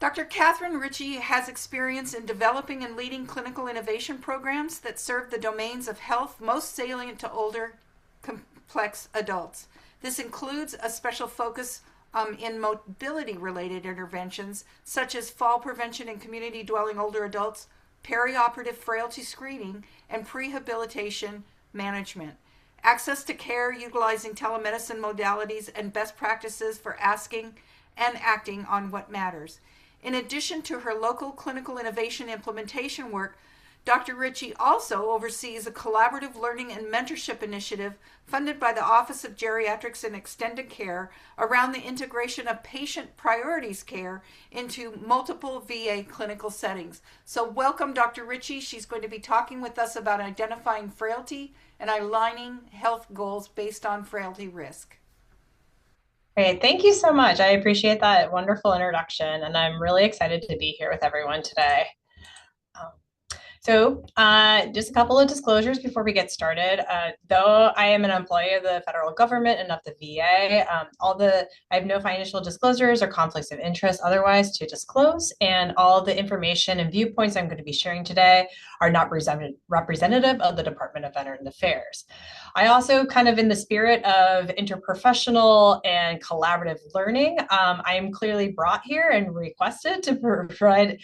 Dr. Katherine Ritchey has experience in developing and leading clinical innovation programs that serve the domains of health most salient to older, complex adults. This includes a special focus in mobility-related interventions, such as fall prevention in community-dwelling older adults, perioperative frailty screening, and prehabilitation management. Access to care utilizing telemedicine modalities and best practices for asking and acting on what matters. In addition to her local clinical innovation implementation work, Dr. Ritchey also oversees a collaborative learning and mentorship initiative funded by the Office of Geriatrics and Extended Care around the integration of patient priorities care into multiple VA clinical settings. So welcome, Dr. Ritchey. She's going to be talking with us about identifying frailty and aligning health goals based on frailty risk. Great. Thank you so much. I appreciate that wonderful introduction, and I'm really excited to be here with everyone today. Um, just a couple of disclosures before we get started. Though I am an employee of the federal government and of the VA, I have no financial disclosures or conflicts of interest otherwise to disclose, and all the information and viewpoints I'm going to be sharing today are not representative of the Department of Veteran Affairs. I also, kind of in the spirit of interprofessional and collaborative learning, I am clearly brought here and requested to provide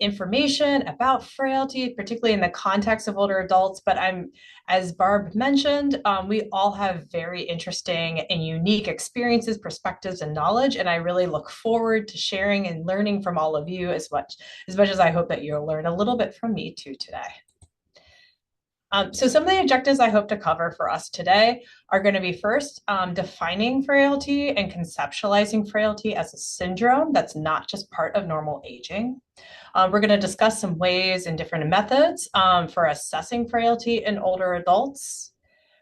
information about frailty, particularly in the context of older adults. But as Barb mentioned, we all have very interesting and unique experiences, perspectives, and knowledge. And I really look forward to sharing and learning from all of you as much as I hope that you'll learn a little bit from me too today. So some of the objectives I hope to cover for us today are going to be first, defining frailty and conceptualizing frailty as a syndrome that's not just part of normal aging. We're going to discuss some ways and different methods for assessing frailty in older adults.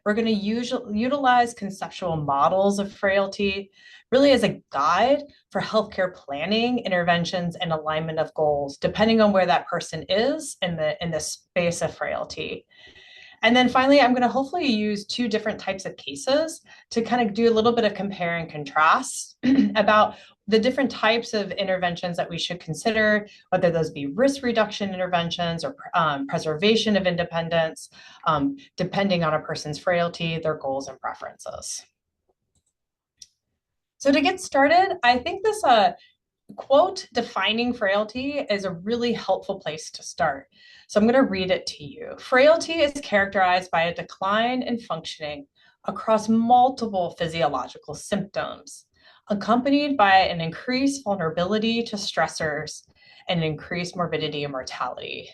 We're going to utilize conceptual models of frailty really as a guide for healthcare planning, interventions, and alignment of goals, depending on where that person is in the space of frailty. And then finally, I'm going to hopefully use two different types of cases to kind of do a little bit of compare and contrast about the different types of interventions that we should consider, whether those be risk reduction interventions or preservation of independence, depending on a person's frailty, their goals, and preferences. So to get started, I think this quote defining frailty is a really helpful place to start. So I'm going to read it to you. Frailty is characterized by a decline in functioning across multiple physiological symptoms, accompanied by an increased vulnerability to stressors and increased morbidity and mortality.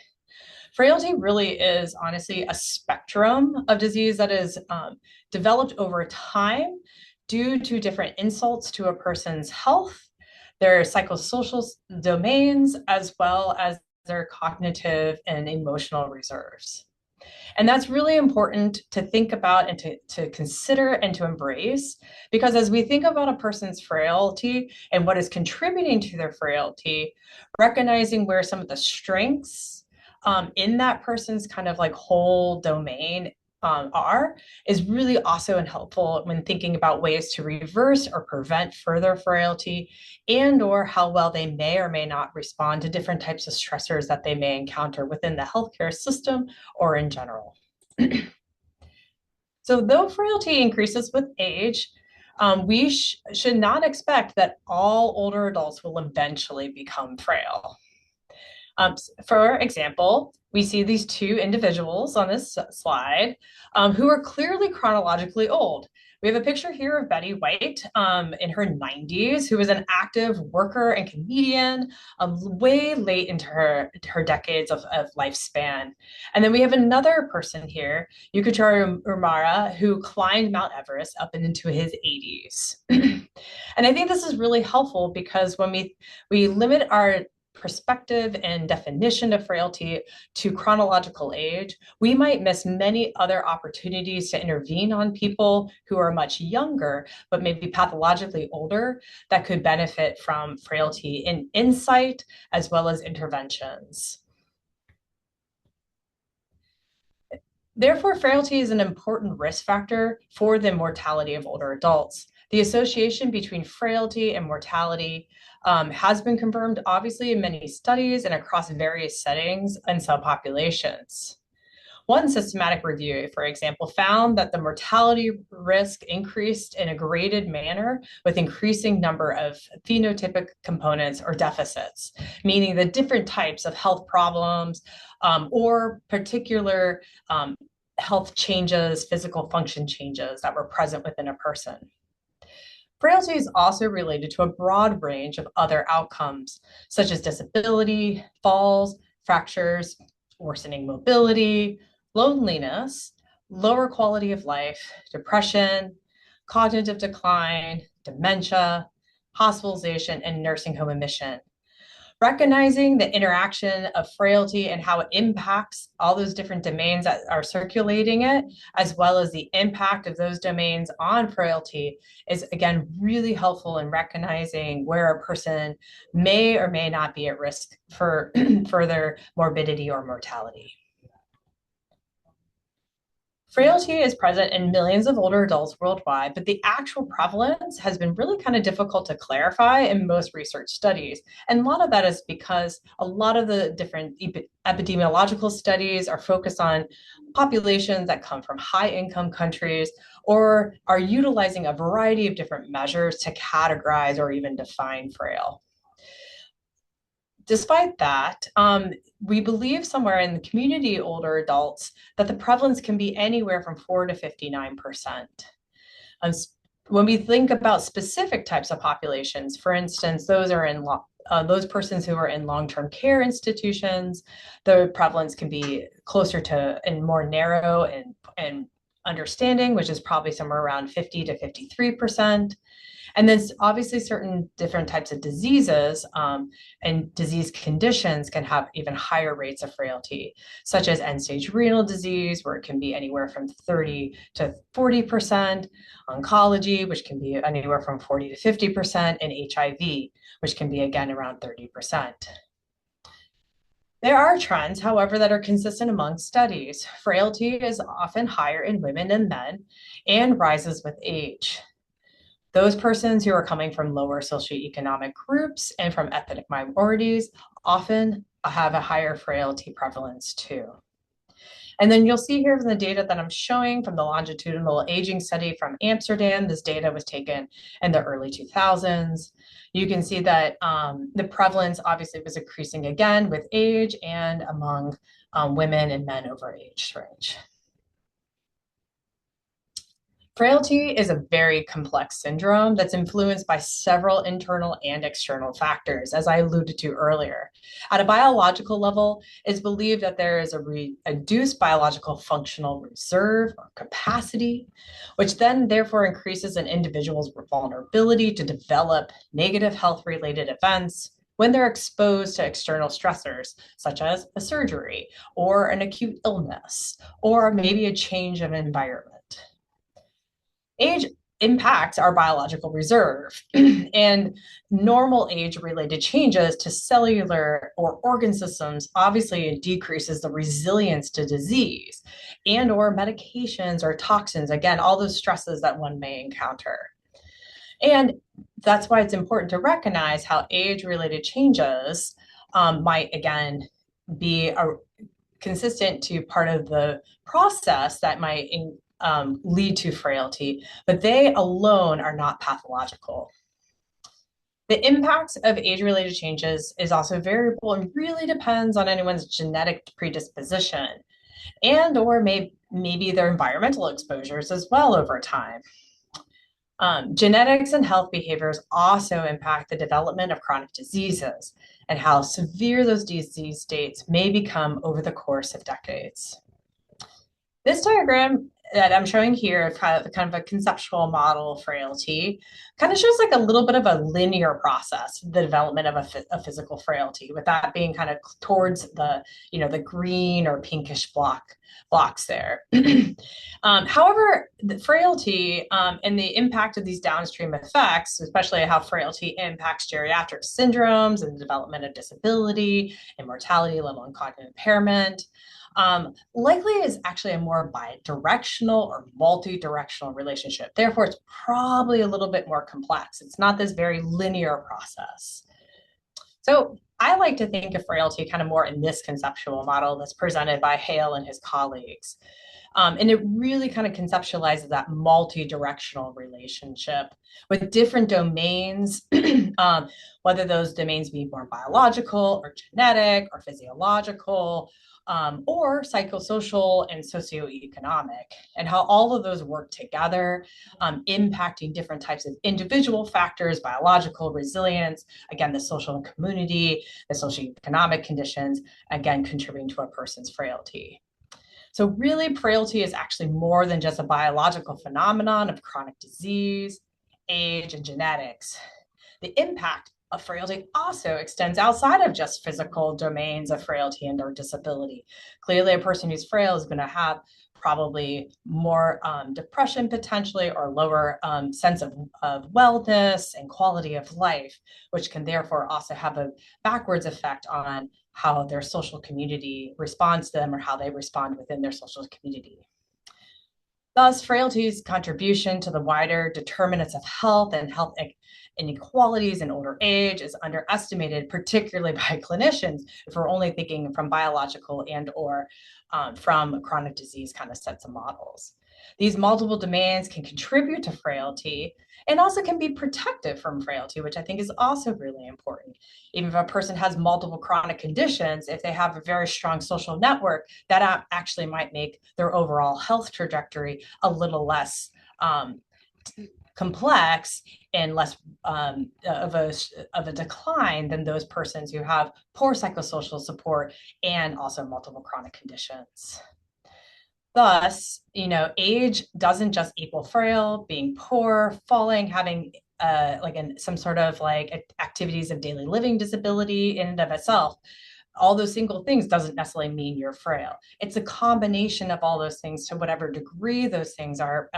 Frailty really is honestly a spectrum of disease that is developed over time due to different insults to a person's health, their psychosocial domains, as well as their cognitive and emotional reserves. And that's really important to think about and to consider and to embrace, because as we think about a person's frailty and what is contributing to their frailty, recognizing where some of the strengths in that person's kind of like whole domain is really also helpful when thinking about ways to reverse or prevent further frailty, and or how well they may or may not respond to different types of stressors that they may encounter within the healthcare system or in general. So though frailty increases with age, we should not expect that all older adults will eventually become frail. For example, we see these two individuals on this slide who are clearly chronologically old. We have a picture here of Betty White in her 90s, who was an active worker and comedian way late into her decades of lifespan. And then we have another person here, Yukichiro Umara, who climbed Mount Everest up and into his 80s. And I think this is really helpful because when we limit our perspective and definition of frailty to chronological age, we might miss many other opportunities to intervene on people who are much younger, but maybe pathologically older, that could benefit from frailty in insight as well as interventions. Therefore, frailty is an important risk factor for the mortality of older adults. The association between frailty and mortality has been confirmed, obviously, in many studies and across various settings and subpopulations. One systematic review, for example, found that the mortality risk increased in a graded manner with increasing number of phenotypic components or deficits, meaning the different types of health problems or particular health changes, physical function changes that were present within a person. Frailty is also related to a broad range of other outcomes, such as disability, falls, fractures, worsening mobility, loneliness, lower quality of life, depression, cognitive decline, dementia, hospitalization, and nursing home admission. Recognizing the interaction of frailty and how it impacts all those different domains that are circulating it, as well as the impact of those domains on frailty, is again really helpful in recognizing where a person may or may not be at risk for further morbidity or mortality. Frailty is present in millions of older adults worldwide, but the actual prevalence has been really kind of difficult to clarify in most research studies. And a lot of that is because a lot of the different epidemiological studies are focused on populations that come from high-income countries or are utilizing a variety of different measures to categorize or even define frail. Despite that, we believe somewhere in the community older adults that the prevalence can be anywhere from 4 to 59%. When we think about specific types of populations, for instance, those persons who are in long-term care institutions, the prevalence can be closer to and more narrow and understanding, which is probably somewhere around 50 to 53%. And then obviously certain different types of diseases and disease conditions can have even higher rates of frailty, such as end-stage renal disease, where it can be anywhere from 30 to 40%, oncology, which can be anywhere from 40 to 50%, and HIV, which can be again around 30%. There are trends, however, that are consistent among studies. Frailty is often higher in women and men and rises with age. Those persons who are coming from lower socioeconomic groups and from ethnic minorities often have a higher frailty prevalence too. And then you'll see here from the data that I'm showing from the longitudinal aging study from Amsterdam. This data was taken in the early 2000s. You can see that the prevalence obviously was increasing again with age and among women and men over age range. Frailty is a very complex syndrome that's influenced by several internal and external factors, as I alluded to earlier. At a biological level, it's believed that there is a reduced biological functional reserve or capacity, which then therefore increases an individual's vulnerability to develop negative health-related events when they're exposed to external stressors, such as a surgery or an acute illness, or maybe a change of environment. Age impacts our biological reserve and normal age-related changes to cellular or organ systems obviously decreases the resilience to disease and or medications or toxins, again, all those stresses that one may encounter. And that's why it's important to recognize how age-related changes might, again, be consistent to part of the process that might lead to frailty, but they alone are not pathological. The impact of age-related changes is also variable and really depends on anyone's genetic predisposition and or maybe their environmental exposures as well over time. Genetics and health behaviors also impact the development of chronic diseases and how severe those disease states may become over the course of decades. This diagram that I'm showing here, kind of a conceptual model of frailty, kind of shows like a little bit of a linear process, the development of a physical frailty, with that being kind of towards the, the green or pinkish blocks there. However, the frailty and the impact of these downstream effects, especially how frailty impacts geriatric syndromes and the development of disability and mortality, let alone cognitive impairment, Likely is actually a more bi-directional or multi-directional relationship. Therefore, it's probably a little bit more complex. It's not this very linear process. So I like to think of frailty kind of more in this conceptual model that's presented by Hale and his colleagues. And it really kind of conceptualizes that multi-directional relationship with different domains, whether those domains be more biological or genetic or physiological, or psychosocial and socioeconomic, and how all of those work together, impacting different types of individual factors, biological resilience, again, the social and community, the socioeconomic conditions, again, contributing to a person's frailty. So really, frailty is actually more than just a biological phenomenon of chronic disease, age, and genetics. The impact of frailty also extends outside of just physical domains of frailty and or disability. Clearly, a person who's frail is going to have probably more depression potentially, or lower sense of wellness and quality of life, which can therefore also have a backwards effect on how their social community responds to them or how they respond within their social community. Thus, frailty's contribution to the wider determinants of health and health inequalities in older age is underestimated, particularly by clinicians, if we're only thinking from biological and or from chronic disease kind of sets of models. These multiple domains can contribute to frailty and also can be protective from frailty, which I think is also really important. Even if a person has multiple chronic conditions, if they have a very strong social network, that actually might make their overall health trajectory a little less complex and less of a decline than those persons who have poor psychosocial support and also multiple chronic conditions. Thus, age doesn't just equal frail, being poor, falling, having some sort of activities of daily living disability in and of itself. All those single things doesn't necessarily mean you're frail. It's a combination of all those things to whatever degree those things are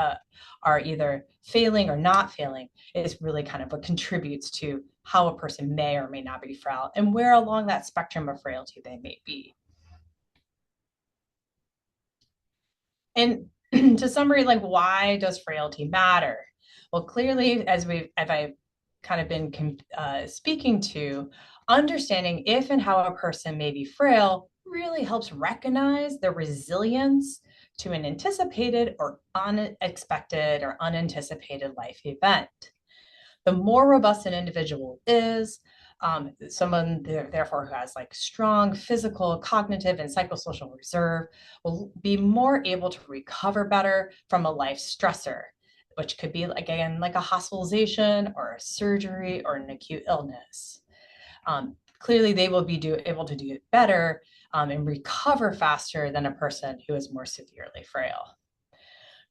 either failing or not failing is really kind of what contributes to how a person may or may not be frail and where along that spectrum of frailty they may be. And to summary, why does frailty matter? Well, clearly, as I've kind of been speaking to, understanding if and how a person may be frail really helps recognize the resilience to an anticipated or unexpected or unanticipated life event. The more robust an individual is, someone therefore who has strong physical, cognitive, and psychosocial reserve will be more able to recover better from a life stressor, which could be again like a hospitalization or a surgery or an acute illness. Clearly, they will be able to do it better and recover faster than a person who is more severely frail.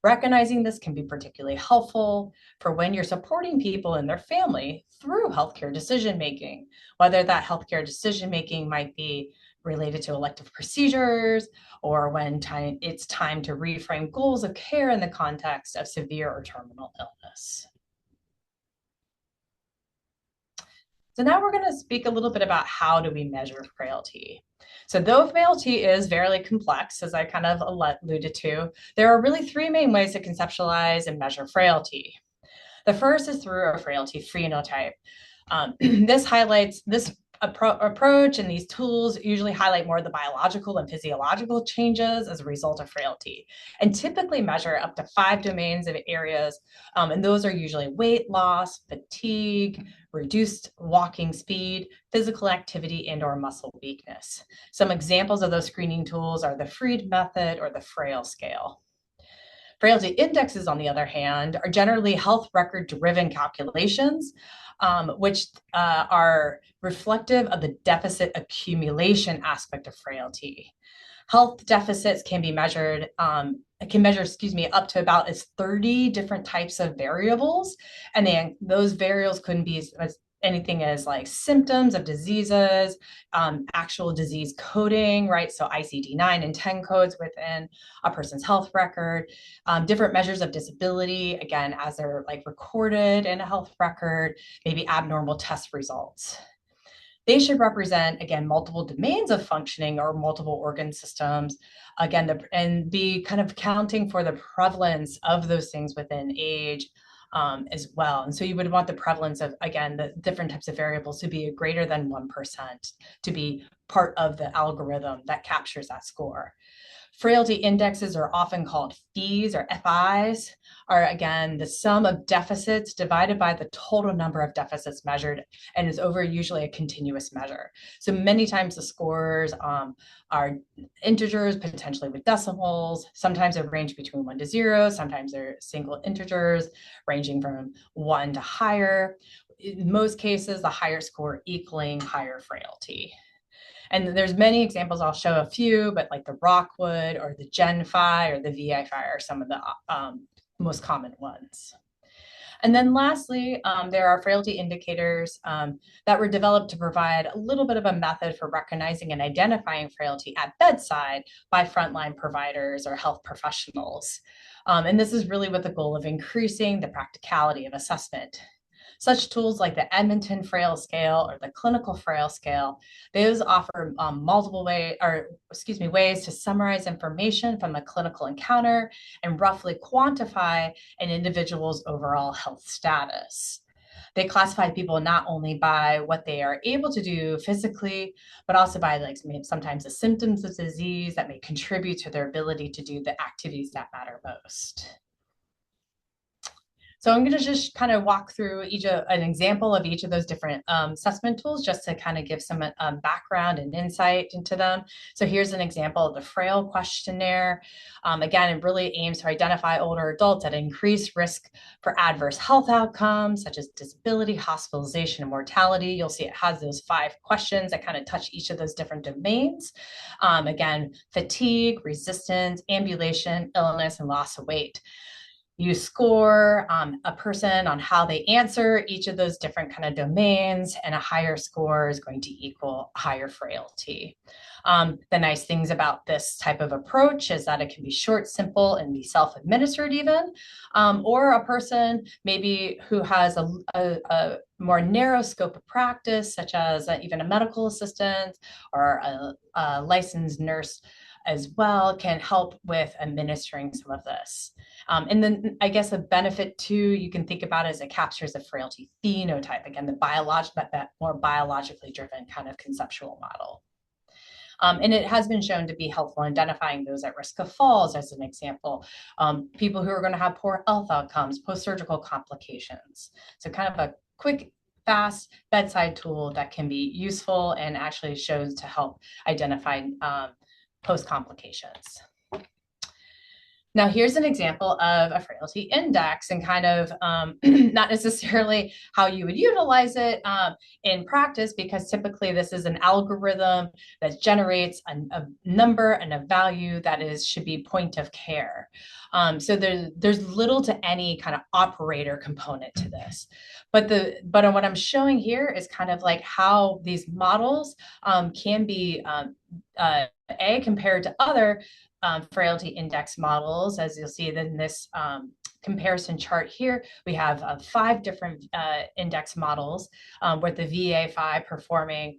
Recognizing this can be particularly helpful for when you're supporting people in their family through healthcare decision-making, whether that healthcare decision-making might be related to elective procedures or when it's time to reframe goals of care in the context of severe or terminal illness. So now we're going to speak a little bit about how do we measure frailty. So though frailty is very complex, as I kind of alluded to, there are really three main ways to conceptualize and measure frailty. The first is through a frailty phenotype. This approach and these tools usually highlight more of the biological and physiological changes as a result of frailty, and typically measure up to 5 domains of areas, and those are usually weight loss, fatigue, reduced walking speed, physical activity, and or muscle weakness. Some examples of those screening tools are the Freed method or the Frail scale. Frailty indexes, on the other hand, are generally health record-driven calculations, which are reflective of the deficit accumulation aspect of frailty. Health deficits can be measured, up to about 30 different types of variables, and then those variables can be anything as symptoms of diseases, actual disease coding, right? So ICD-9 and 10 codes within a person's health record, different measures of disability, again, as they're recorded in a health record, maybe abnormal test results. they should represent, again, multiple domains of functioning or multiple organ systems, again, and be kind of counting for the prevalence of those things within age as well. And so you would want the prevalence of, again, the different types of variables to be greater than 1% to be part of the algorithm that captures that score. Frailty indexes are often called FIs or FIs, are again the sum of deficits divided by the total number of deficits measured, and is over usually a continuous measure. So many times the scores are integers, potentially with decimals. Sometimes they range between 1 to 0. Sometimes they're single integers ranging from 1 to higher. In most cases, the higher score equaling higher frailty. And there's many examples, I'll show a few, but like the Rockwood or the GenFi or the VI-Fi are some of the most common ones. And then lastly, there are frailty indicators that were developed to provide a little bit of a method for recognizing and identifying frailty at bedside by frontline providers or health professionals. And this is really with the goal of increasing the practicality of assessment. Such tools like the Edmonton Frail Scale or the Clinical Frail Scale, those offer multiple ways to summarize information from a clinical encounter and roughly quantify an individual's overall health status. They classify people not only by what they are able to do physically, but also by like sometimes the symptoms of disease that may contribute to their ability to do the activities that matter most. So I'm going to just kind of walk through an example of each of those different assessment tools just to kind of give some background and insight into them. So here's an example of the Frail questionnaire. Again, it really aims to identify older adults at increased risk for adverse health outcomes, such as disability, hospitalization, and mortality. You'll see it has those 5 questions that kind of touch each of those different domains. Again, fatigue, resistance, ambulation, illness, and loss of weight. You score a person on how they answer each of those different kind of domains, and a higher score is going to equal higher frailty. The nice things about this type of approach is that it can be short, simple, and be self-administered even, or a person maybe who has a more narrow scope of practice, such as even a medical assistant or a licensed nurse as well, can help with administering some of this. And then I guess a benefit too, you can think about it as it captures a frailty phenotype, again, that more biologically driven kind of conceptual model. And it has been shown to be helpful in identifying those at risk of falls, as an example, people who are going to have poor health outcomes, post-surgical complications. So kind of a quick, fast bedside tool that can be useful and actually shows to help identify post-complications. Now, here's an example of a frailty index and kind of not necessarily how you would utilize it in practice, because typically this is an algorithm that generates a number and a value that should be point of care. So there's little to any kind of operator component to this. But what I'm showing here is kind of like how these models can be compared to other frailty index models. As you'll see in this comparison chart here, we have 5 different index models with the VA5 performing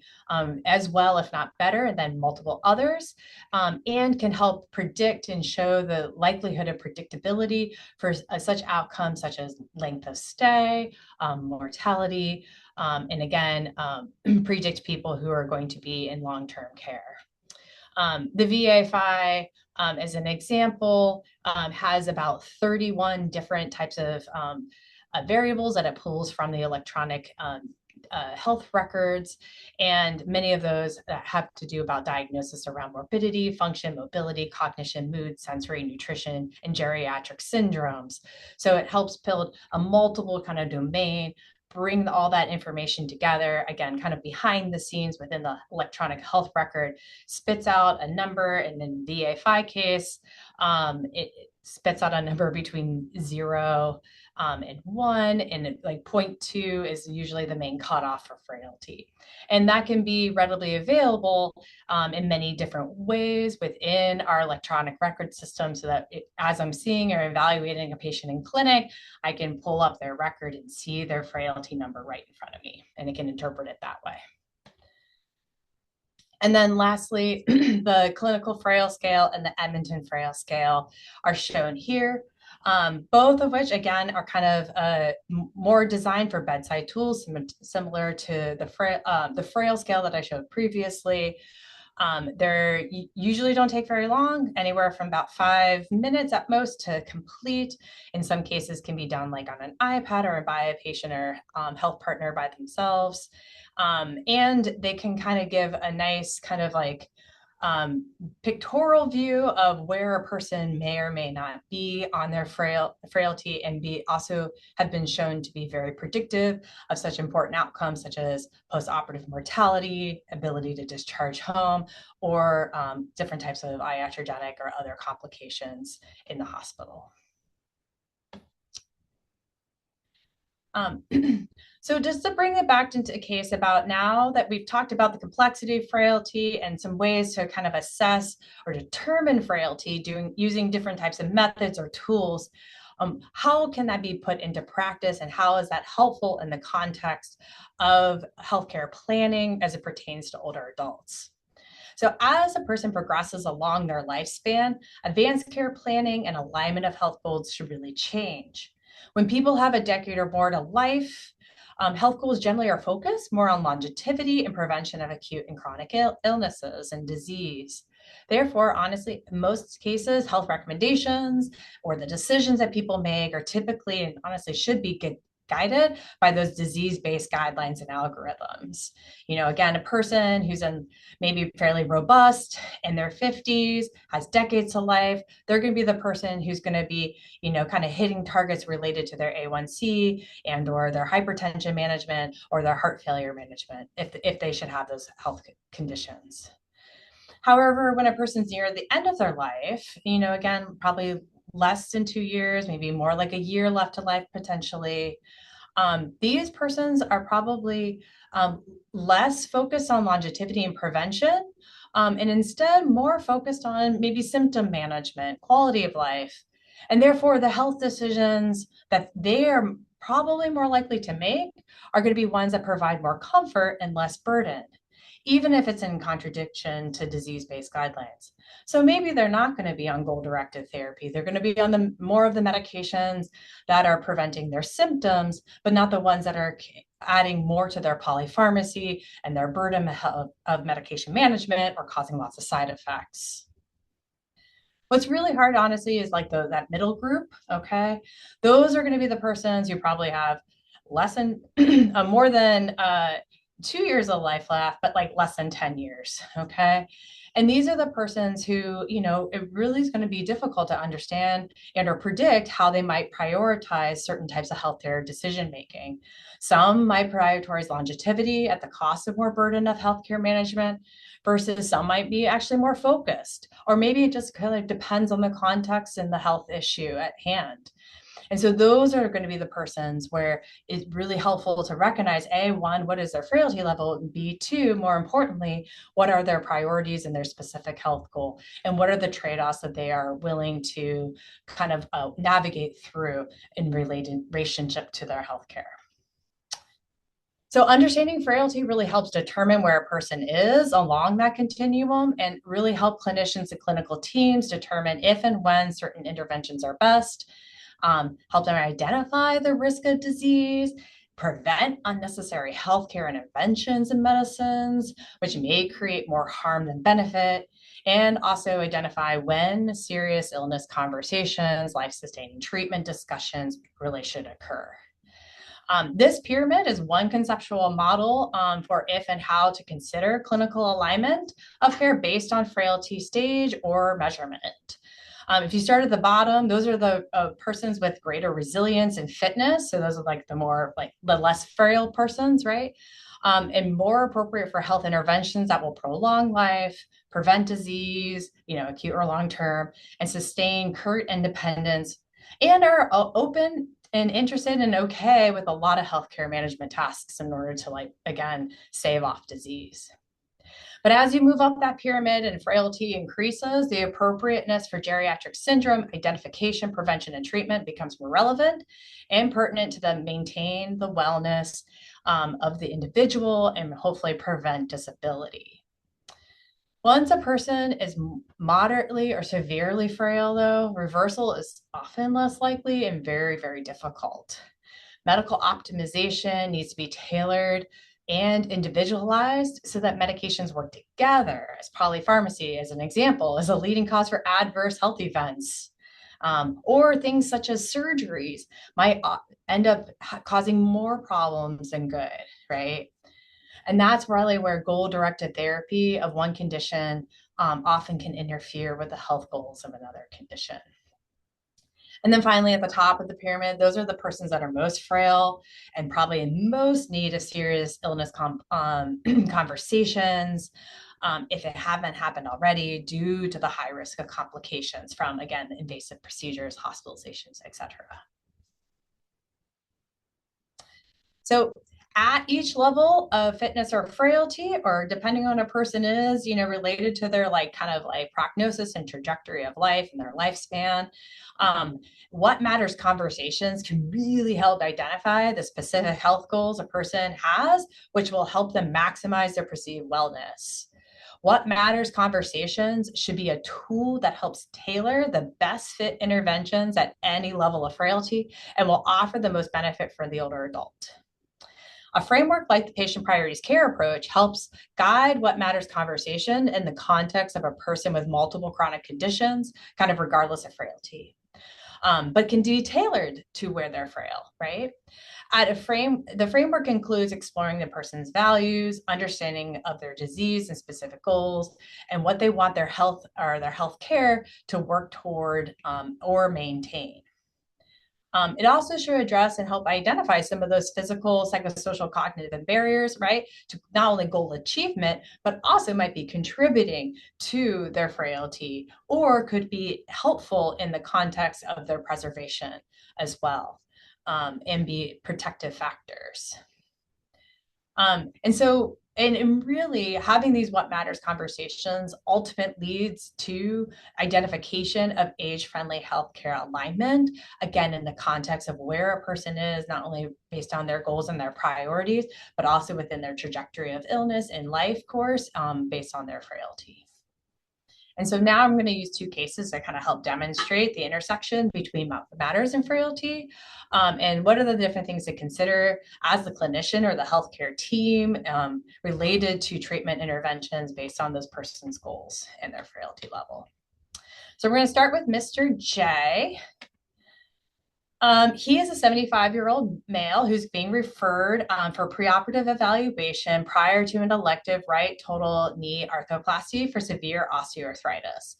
as well, if not better, than multiple others, and can help predict and show the likelihood of predictability for such outcomes such as length of stay, mortality, and again, predict people who are going to be in long-term care. The VA5, as an example, has about 31 different types of variables that it pulls from the electronic health records, and many of those have to do about diagnosis around morbidity, function, mobility, cognition, mood, sensory, nutrition, and geriatric syndromes. So it helps build a multiple kind of domain, bring all that information together, again, kind of behind the scenes within the electronic health record, spits out a number, and in the VA5 case, it spits out a number between 0 and 1, and like 0.2 is usually the main cutoff for frailty. And that can be readily available in many different ways within our electronic record system, so that as I'm seeing or evaluating a patient in clinic, I can pull up their record and see their frailty number right in front of me, and it can interpret it that way. And then lastly, the clinical frail scale and the Edmonton frail scale are shown here. Both of which, again, are kind of more designed for bedside tools, similar to the frail scale that I showed previously. They usually don't take very long, anywhere from about 5 minutes at most to complete. In some cases can be done like on an iPad or by a patient or health partner by themselves. And they can kind of give a nice kind of like pictorial view of where a person may or may not be on their frailty, and also have been shown to be very predictive of such important outcomes such as postoperative mortality, ability to discharge home, or different types of iatrogenic or other complications in the hospital. So just to bring it back into a case about now that we've talked about the complexity of frailty and some ways to kind of assess or determine frailty using different types of methods or tools, how can that be put into practice, and how is that helpful in the context of healthcare planning as it pertains to older adults? So as a person progresses along their lifespan, advanced care planning and alignment of health goals should really change. When people have a decade or more to life, health goals generally are focused more on longevity and prevention of acute and chronic illnesses and disease. Therefore, honestly, in most cases, health recommendations or the decisions that people make are typically and honestly should be guided by those disease-based guidelines and algorithms. Again, a person who's maybe fairly robust in their 50s, has decades to life, they're going to be the person who's going to be, kind of hitting targets related to their A1C and or their hypertension management or their heart failure management if they should have those health conditions. However, when a person's near the end of their life, again, probably less than 2 years, maybe more like a year left to life potentially, these persons are probably less focused on longevity and prevention, and instead more focused on maybe symptom management, quality of life, and therefore the health decisions that they are probably more likely to make are going to be ones that provide more comfort and less burden, even if it's in contradiction to disease-based guidelines. So maybe they're not going to be on goal-directed therapy. They're going to be on more of the medications that are preventing their symptoms, but not the ones that are adding more to their polypharmacy and their burden of medication management or causing lots of side effects. What's really hard, honestly, is like that middle group, okay? Those are going to be the persons who probably have more than 2 years of life left, but like less than 10 years, okay? And these are the persons who, it really is going to be difficult to understand and or predict how they might prioritize certain types of healthcare decision-making. Some might prioritize longevity at the cost of more burden of healthcare management, versus some might be actually more focused, or maybe it just kind of depends on the context and the health issue at hand. And so those are going to be the persons where it's really helpful to recognize, A, one, what is their frailty level? And B, two, more importantly, what are their priorities and their specific health goal? And what are the trade-offs that they are willing to kind of navigate through in relationship to their healthcare? So understanding frailty really helps determine where a person is along that continuum and really help clinicians and clinical teams determine if and when certain interventions are best, help them identify the risk of disease, prevent unnecessary healthcare interventions and medicines, which may create more harm than benefit, and also identify when serious illness conversations, life-sustaining treatment discussions really should occur. This pyramid is one conceptual model for if and how to consider clinical alignment of care based on frailty stage or measurement. If you start at the bottom, those are the persons with greater resilience and fitness. So those are like the less frail persons, right? And more appropriate for health interventions that will prolong life, prevent disease, acute or long-term, and sustain current independence, and are open and interested and okay with a lot of healthcare management tasks in order to, again, stave off disease. But as you move up that pyramid and frailty increases, the appropriateness for geriatric syndrome identification, prevention, and treatment becomes more relevant and pertinent to maintain the wellness of the individual and hopefully prevent disability. Once a person is moderately or severely frail, though, reversal is often less likely and very, very difficult. Medical optimization needs to be tailored and individualized so that medications work together, as polypharmacy, as an example, is a leading cause for adverse health events. Or things such as surgeries might end up causing more problems than good, right? And that's really where goal-directed therapy of one condition often can interfere with the health goals of another condition. And then finally, at the top of the pyramid, those are the persons that are most frail and probably in most need of serious illness conversations, if it haven't happened already, due to the high risk of complications from, again, invasive procedures, hospitalizations, et cetera. So at each level of fitness or frailty, or depending on a person is, related to their kind of prognosis and trajectory of life and their lifespan, what matters conversations can really help identify the specific health goals a person has, which will help them maximize their perceived wellness. What matters conversations should be a tool that helps tailor the best fit interventions at any level of frailty and will offer the most benefit for the older adult. A framework like the patient priorities care approach helps guide what matters conversation in the context of a person with multiple chronic conditions, kind of regardless of frailty, but can be tailored to where they're frail, right? The framework includes exploring the person's values, understanding of their disease and specific goals, and what they want their health or their health care to work toward or maintain. It also should address and help identify some of those physical, psychosocial, cognitive barriers, right, to not only goal achievement, but also might be contributing to their frailty or could be helpful in the context of their preservation as well, and be protective factors. And really having these what matters conversations ultimately leads to identification of age-friendly healthcare alignment, again, in the context of where a person is, not only based on their goals and their priorities, but also within their trajectory of illness and life course based on their frailty. And so now I'm going to use two cases that kind of help demonstrate the intersection between matters and frailty, and what are the different things to consider as the clinician or the healthcare team related to treatment interventions based on those person's goals and their frailty level. So we're going to start with Mr. J. He is a 75-year-old male who's being referred for preoperative evaluation prior to an elective right total knee arthroplasty for severe osteoarthritis.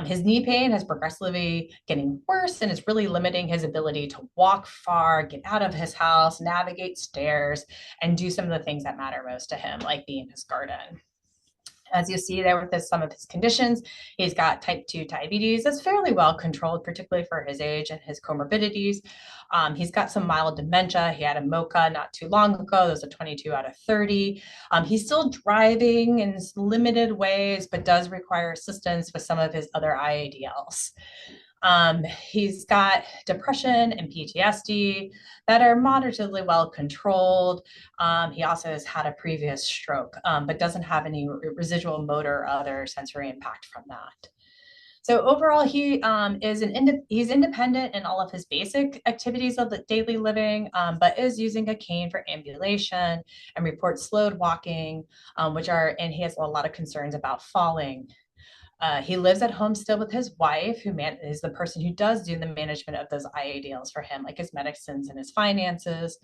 His knee pain has progressively getting worse and is really limiting his ability to walk far, get out of his house, navigate stairs, and do some of the things that matter most to him, like be in his garden. As you see there with some of his conditions, he's got type 2 diabetes that's fairly well controlled, particularly for his age and his comorbidities. He's got some mild dementia. He had a MOCA not too long ago. Those are 22 out of 30. He's still driving in limited ways, but does require assistance with some of his other IADLs. He's got depression and PTSD that are moderately well controlled. He also has had a previous stroke, but doesn't have any residual motor or other sensory impact from that. So overall, he's independent in all of his basic activities of the daily living, but is using a cane for ambulation and reports slowed walking, and he has a lot of concerns about falling. He lives at home still with his wife, who is the person who does do the management of those IADLs for him, like his medicines and his finances.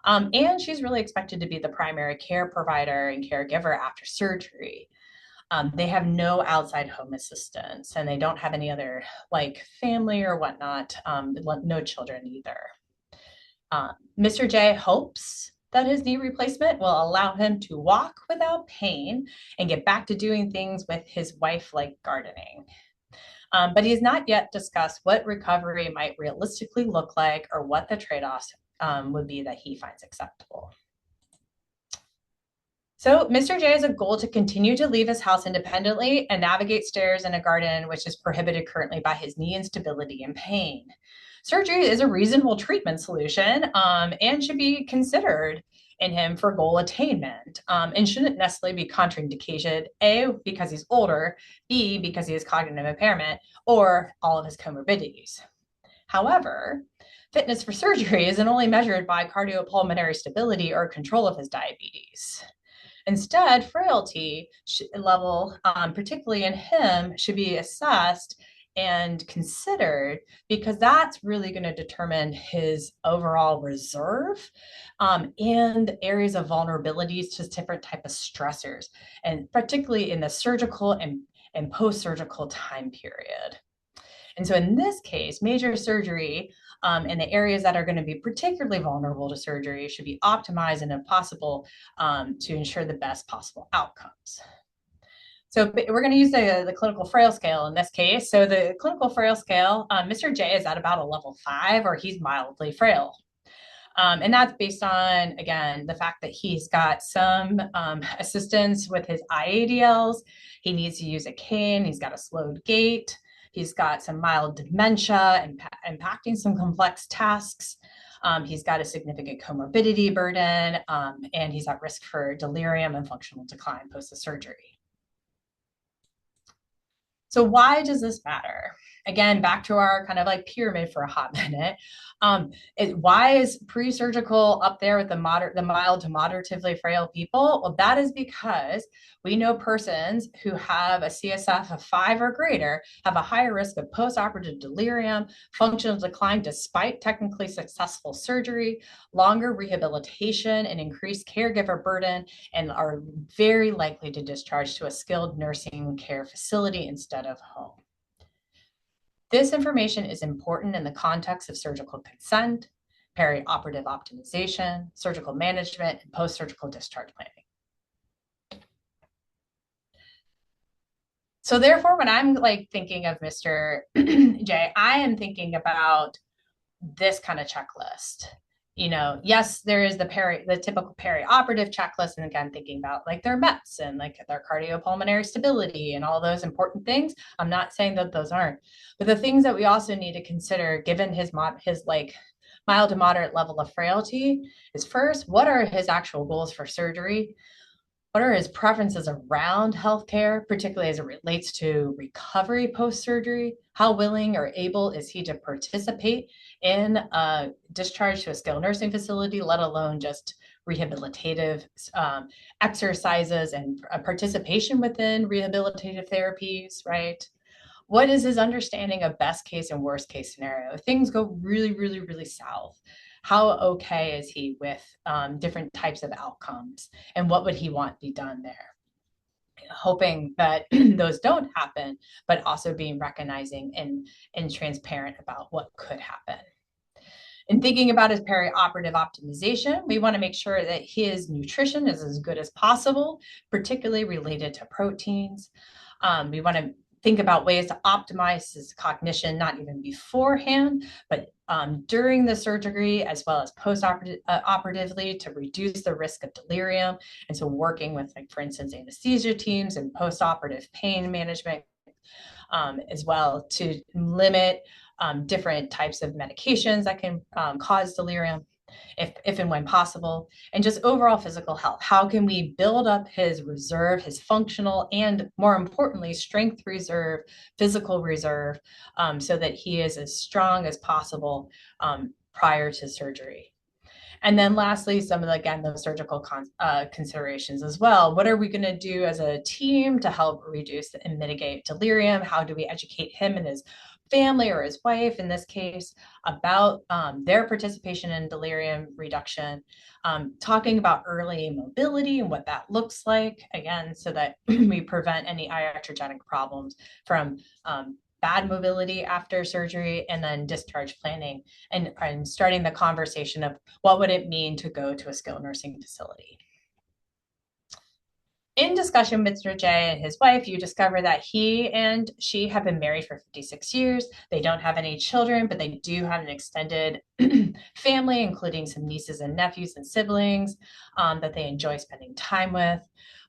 And she's really expected to be the primary care provider and caregiver after surgery. They have no outside home assistance, and they don't have any other family or whatnot, no children either. Mr. J hopes that his knee replacement will allow him to walk without pain and get back to doing things with his wife, like gardening. But he has not yet discussed what recovery might realistically look like or what the trade-offs would be that he finds acceptable. So Mr. J has a goal to continue to leave his house independently and navigate stairs in a garden, which is prohibited currently by his knee instability and pain. Surgery is a reasonable treatment solution and should be considered in him for goal attainment, and shouldn't necessarily be contraindicated, A, because he's older, B, because he has cognitive impairment, or all of his comorbidities. However, fitness for surgery isn't only measured by cardiopulmonary stability or control of his diabetes. Instead, frailty level, particularly in him, should be assessed and considered, because that's really going to determine his overall reserve, and areas of vulnerabilities to different type of stressors, and particularly in the surgical and post-surgical time period. And so in this case, major surgery in the areas that are going to be particularly vulnerable to surgery should be optimized and if possible to ensure the best possible outcomes. So we're going to use the clinical frail scale in this case. So the clinical frail scale, Mr. J is at about a level 5, or he's mildly frail. And that's based on, again, the fact that he's got some assistance with his IADLs. He needs to use a cane. He's got a slowed gait. He's got some mild dementia impacting some complex tasks. He's got a significant comorbidity burden, and he's at risk for delirium and functional decline post the surgery. So why does this matter? Again, back to our kind of like pyramid for a hot minute. Why is pre-surgical up there with the mild to moderatively frail people? Well, that is because we know persons who have a CSF of 5 or greater have a higher risk of postoperative delirium, functional decline despite technically successful surgery, longer rehabilitation, and increased caregiver burden, and are very likely to discharge to a skilled nursing care facility instead of home. This information is important in the context of surgical consent, perioperative optimization, surgical management, and post-surgical discharge planning. So therefore, when I'm like thinking of Mr. J, I am thinking about this kind of checklist. You know, yes, there is the typical perioperative checklist, and again, thinking about like their METs and like their cardiopulmonary stability and all those important things. I'm not saying that those aren't, but the things that we also need to consider, given his like mild to moderate level of frailty, is first, what are his actual goals for surgery? What are his preferences around healthcare, particularly as it relates to recovery post-surgery? How willing or able is he to participate in a discharge to a skilled nursing facility, let alone just rehabilitative exercises and participation within rehabilitative therapies, right? What is his understanding of best case and worst case scenario? If things go really, really, really south, how okay is he with different types of outcomes, and what would he want to be done there? Hoping that those don't happen, but also being recognizing and transparent about what could happen. In thinking about his perioperative optimization, we want to make sure that his nutrition is as good as possible, particularly related to proteins. We want to think about ways to optimize his cognition, not even beforehand, but during the surgery, as well as post-operatively, to reduce the risk of delirium. And so working with, like, for instance, anesthesia teams and post-operative pain management, as well, to limit different types of medications that can cause delirium, if and when possible, and just overall physical health. How can we build up his reserve, his functional, and more importantly, strength reserve, physical reserve, so that he is as strong as possible prior to surgery. And then lastly, some of the, again, those surgical considerations as well. What are we going to do as a team to help reduce and mitigate delirium? How do we educate him and his family, or his wife in this case, about their participation in delirium reduction, talking about early mobility and what that looks like, again, so that we prevent any iatrogenic problems from bad mobility after surgery, and then discharge planning, and starting the conversation of what would it mean to go to a skilled nursing facility. In discussion with Mr. J and his wife, you discover that he and she have been married for 56 years. They don't have any children, but they do have an extended family, including some nieces and nephews and siblings that they enjoy spending time with.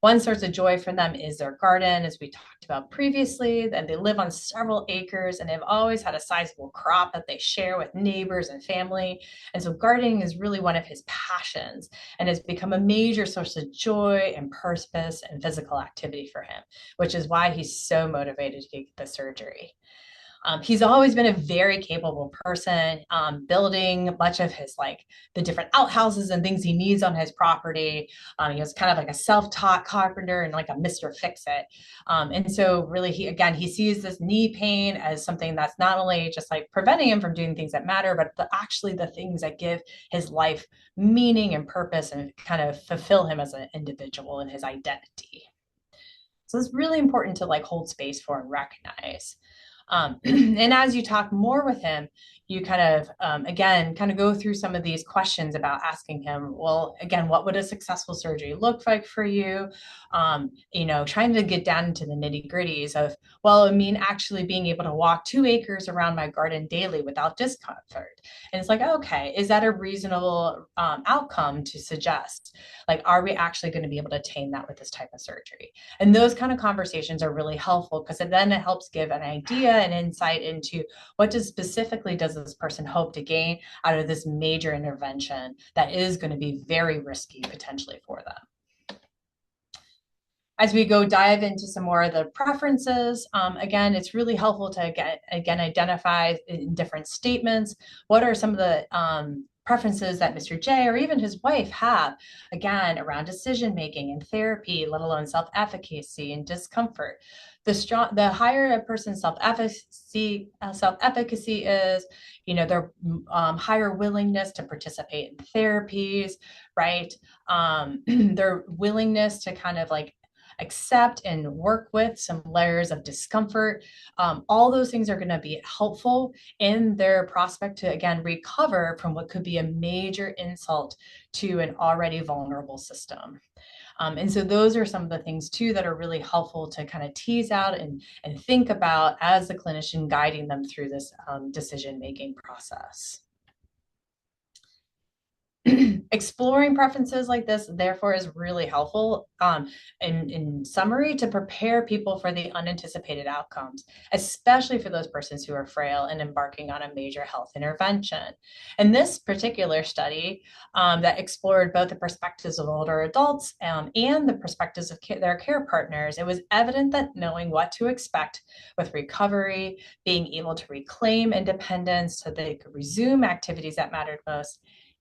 One source of joy for them is their garden, as we talked about previously, and they live on several acres and they've always had a sizable crop that they share with neighbors and family. And so gardening is really one of his passions and has become a major source of joy and purpose and physical activity for him, which is why he's so motivated to get the surgery. He's always been a very capable person, building much of his the different outhouses and things he needs on his property. He was kind of like a self-taught carpenter and like a Mr. Fix-It. And so really he sees this knee pain as something that's not only just like preventing him from doing things that matter, but actually the things that give his life meaning and purpose and kind of fulfill him as an individual and his identity. So it's really important to hold space for and recognize. And as you talk more with him, you kind of go through some of these questions about asking him, well, again, what would a successful surgery look like for you? Trying to get down into the nitty gritties of, well, I mean, actually being able to walk 2 acres around my garden daily without discomfort. And it's like, okay, is that a reasonable outcome to suggest? Are we actually going to be able to attain that with this type of surgery? And those kind of conversations are really helpful because then it helps give an idea and insight into what does this person hope to gain out of this major intervention that is going to be very risky potentially for them. As we dive into some more of the preferences, again, it's really helpful to identify in different statements what are some of the preferences that Mr. J or even his wife have, again, around decision making and therapy, let alone self-efficacy and discomfort. The higher a person's self-efficacy is, their higher willingness to participate in therapies, right? Their willingness to kind of accept and work with some layers of discomfort. All those things are going to be helpful in their prospect to, again, recover from what could be a major insult to an already vulnerable system. And so those are some of the things too that are really helpful to kind of tease out and think about as the clinician guiding them through this decision-making process. Exploring preferences like this, therefore, is really helpful in summary to prepare people for the unanticipated outcomes, especially for those persons who are frail and embarking on a major health intervention. And this particular study that explored both the perspectives of older adults and the perspectives of their care partners, it was evident that knowing what to expect with recovery, being able to reclaim independence so they could resume activities that mattered most,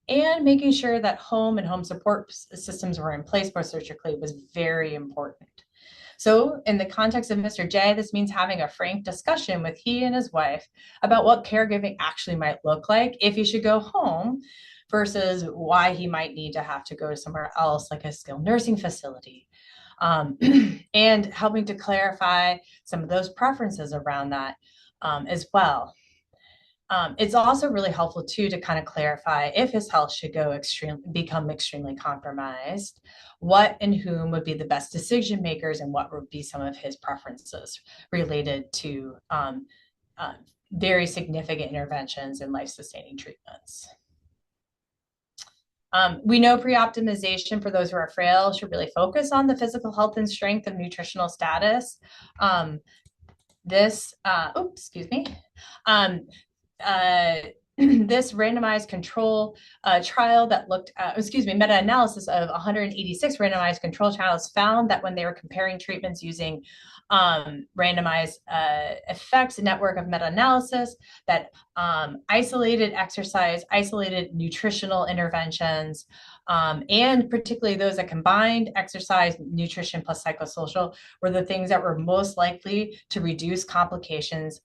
and making sure that home and home support systems were in place post-surgically was very important. So in the context of Mr. J, this means having a frank discussion with he and his wife about what caregiving actually might look like if he should go home versus why he might need to have to go somewhere else, like a skilled nursing facility. And helping to clarify some of those preferences around that as well. It's also really helpful too to kind of clarify if his health should become extremely compromised, what and whom would be the best decision makers and what would be some of his preferences related to very significant interventions and life-sustaining treatments. We know pre-optimization for those who are frail should really focus on the physical health and strength of nutritional status. This randomized control trial that looked at, meta-analysis of 186 randomized control trials found that when they were comparing treatments using randomized effects network of meta-analysis, that isolated exercise, isolated nutritional interventions, and particularly those that combined exercise, nutrition plus psychosocial were the things that were most likely to reduce complications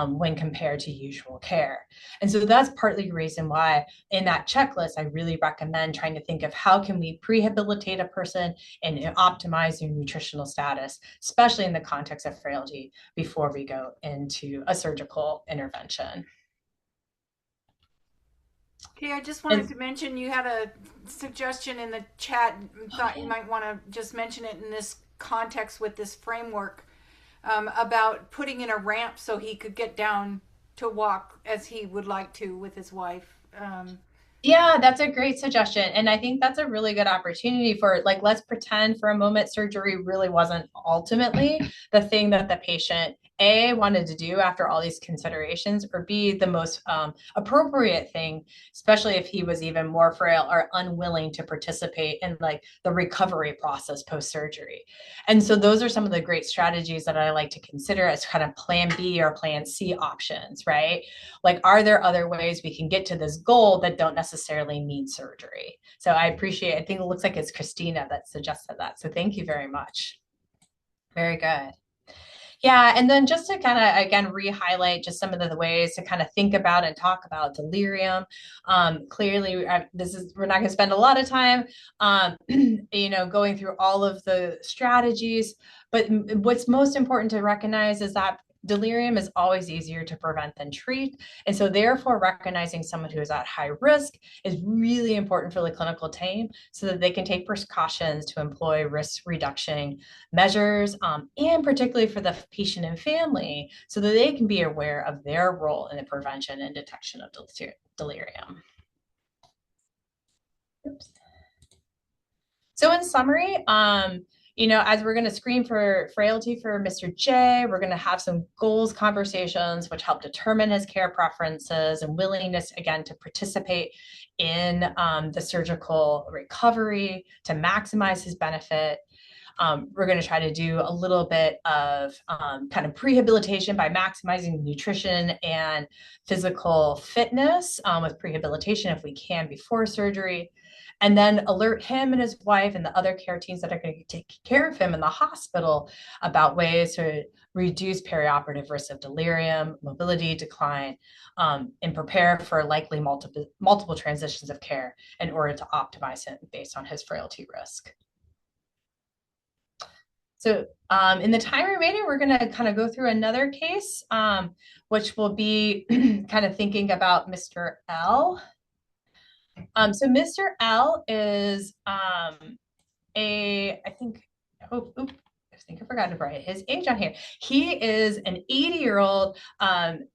when compared to usual care. And so that's partly the reason why in that checklist, I really recommend trying to think of how can we prehabilitate a person and optimize their nutritional status, especially in the context of frailty, before we go into a surgical intervention. Okay, I just wanted to mention you had a suggestion in the chat. Thought you might want to just mention it in this context with this framework about putting in a ramp so he could get down to walk as he would like to with his wife. Yeah, that's a great suggestion. And I think that's a really good opportunity for, like, let's pretend for a moment surgery really wasn't ultimately the thing that the patient A wanted to do after all these considerations, or B, the most appropriate thing, especially if he was even more frail or unwilling to participate in like the recovery process post-surgery. And so those are some of the great strategies that I like to consider as kind of plan B or plan C options, right? Like, are there other ways we can get to this goal that don't necessarily mean surgery? So I think it looks like it's Christina that suggested that. So thank you very much. Very good. Yeah, and then just to kind of again re-highlight just some of the ways to kind of think about and talk about delirium. Clearly, we're not going to spend a lot of time, going through all of the strategies. But what's most important to recognize is that delirium is always easier to prevent than treat. And so therefore, recognizing someone who is at high risk is really important for the clinical team so that they can take precautions to employ risk reduction measures, and particularly for the patient and family so that they can be aware of their role in the prevention and detection of delirium. Oops. So in summary, as we're going to screen for frailty for Mr. J, we're going to have some goals conversations, which help determine his care preferences and willingness, again, to participate in the surgical recovery to maximize his benefit. We're going to try to do a little bit of kind of prehabilitation by maximizing nutrition and physical fitness with prehabilitation if we can before surgery. And then alert him and his wife and the other care teams that are going to take care of him in the hospital about ways to reduce perioperative risk of delirium, mobility decline, and prepare for likely multiple transitions of care in order to optimize him based on his frailty risk. So in the time remaining, we're going to kind of go through another case, which will be kind of thinking about Mr. L. So Mr. L is I think I forgot to write his age on here. He is an 80-year-old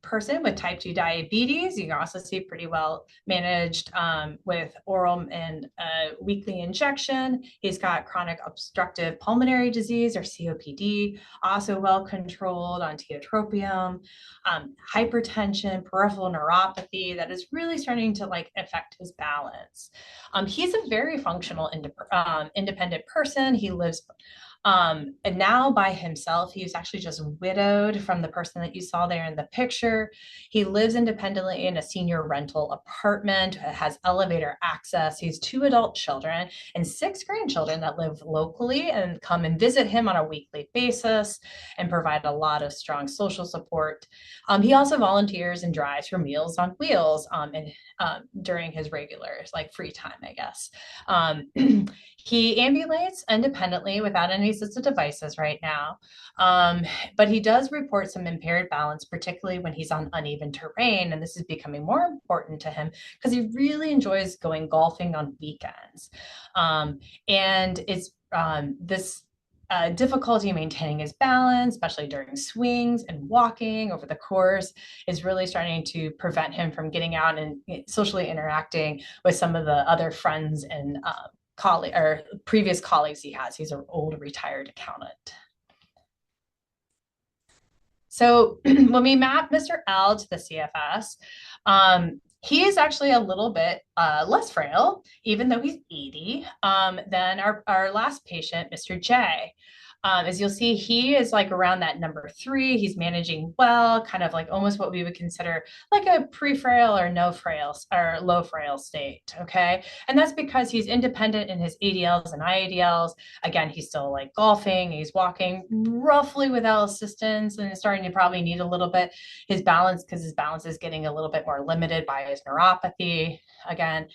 person with type 2 diabetes. You can also see pretty well managed with oral and weekly injection. He's got chronic obstructive pulmonary disease or COPD, also well controlled on tiotropium, hypertension, peripheral neuropathy that is really starting to like affect his balance. He's a very functional, independent person. He lives and now by himself. He was actually just widowed from the person that you saw there in the picture. He lives independently in a senior rental apartment, has elevator access. He has 2 adult children and 6 grandchildren that live locally and come and visit him on a weekly basis and provide a lot of strong social support. He also volunteers and drives for Meals on Wheels during his regular like free time, I guess. He ambulates independently without any assistive devices right now, but he does report some impaired balance, particularly when he's on uneven terrain, and this is becoming more important to him because he really enjoys going golfing on weekends. And it's this difficulty maintaining his balance, especially during swings and walking over the course, is really starting to prevent him from getting out and socially interacting with some of the other friends and previous colleagues he has. He's an old retired accountant. So when we map Mr. L to the CFS, he is actually a little bit less frail, even though he's 80, than our last patient, Mr. J. As you'll see, he is like around that number 3. He's managing well, kind of like almost what we would consider like a pre-frail or no frail or low frail state. Okay. And that's because he's independent in his ADLs and IADLs. Again, he's still like golfing, he's walking roughly without assistance and starting to probably need a little bit his balance because his balance is getting a little bit more limited by his neuropathy again.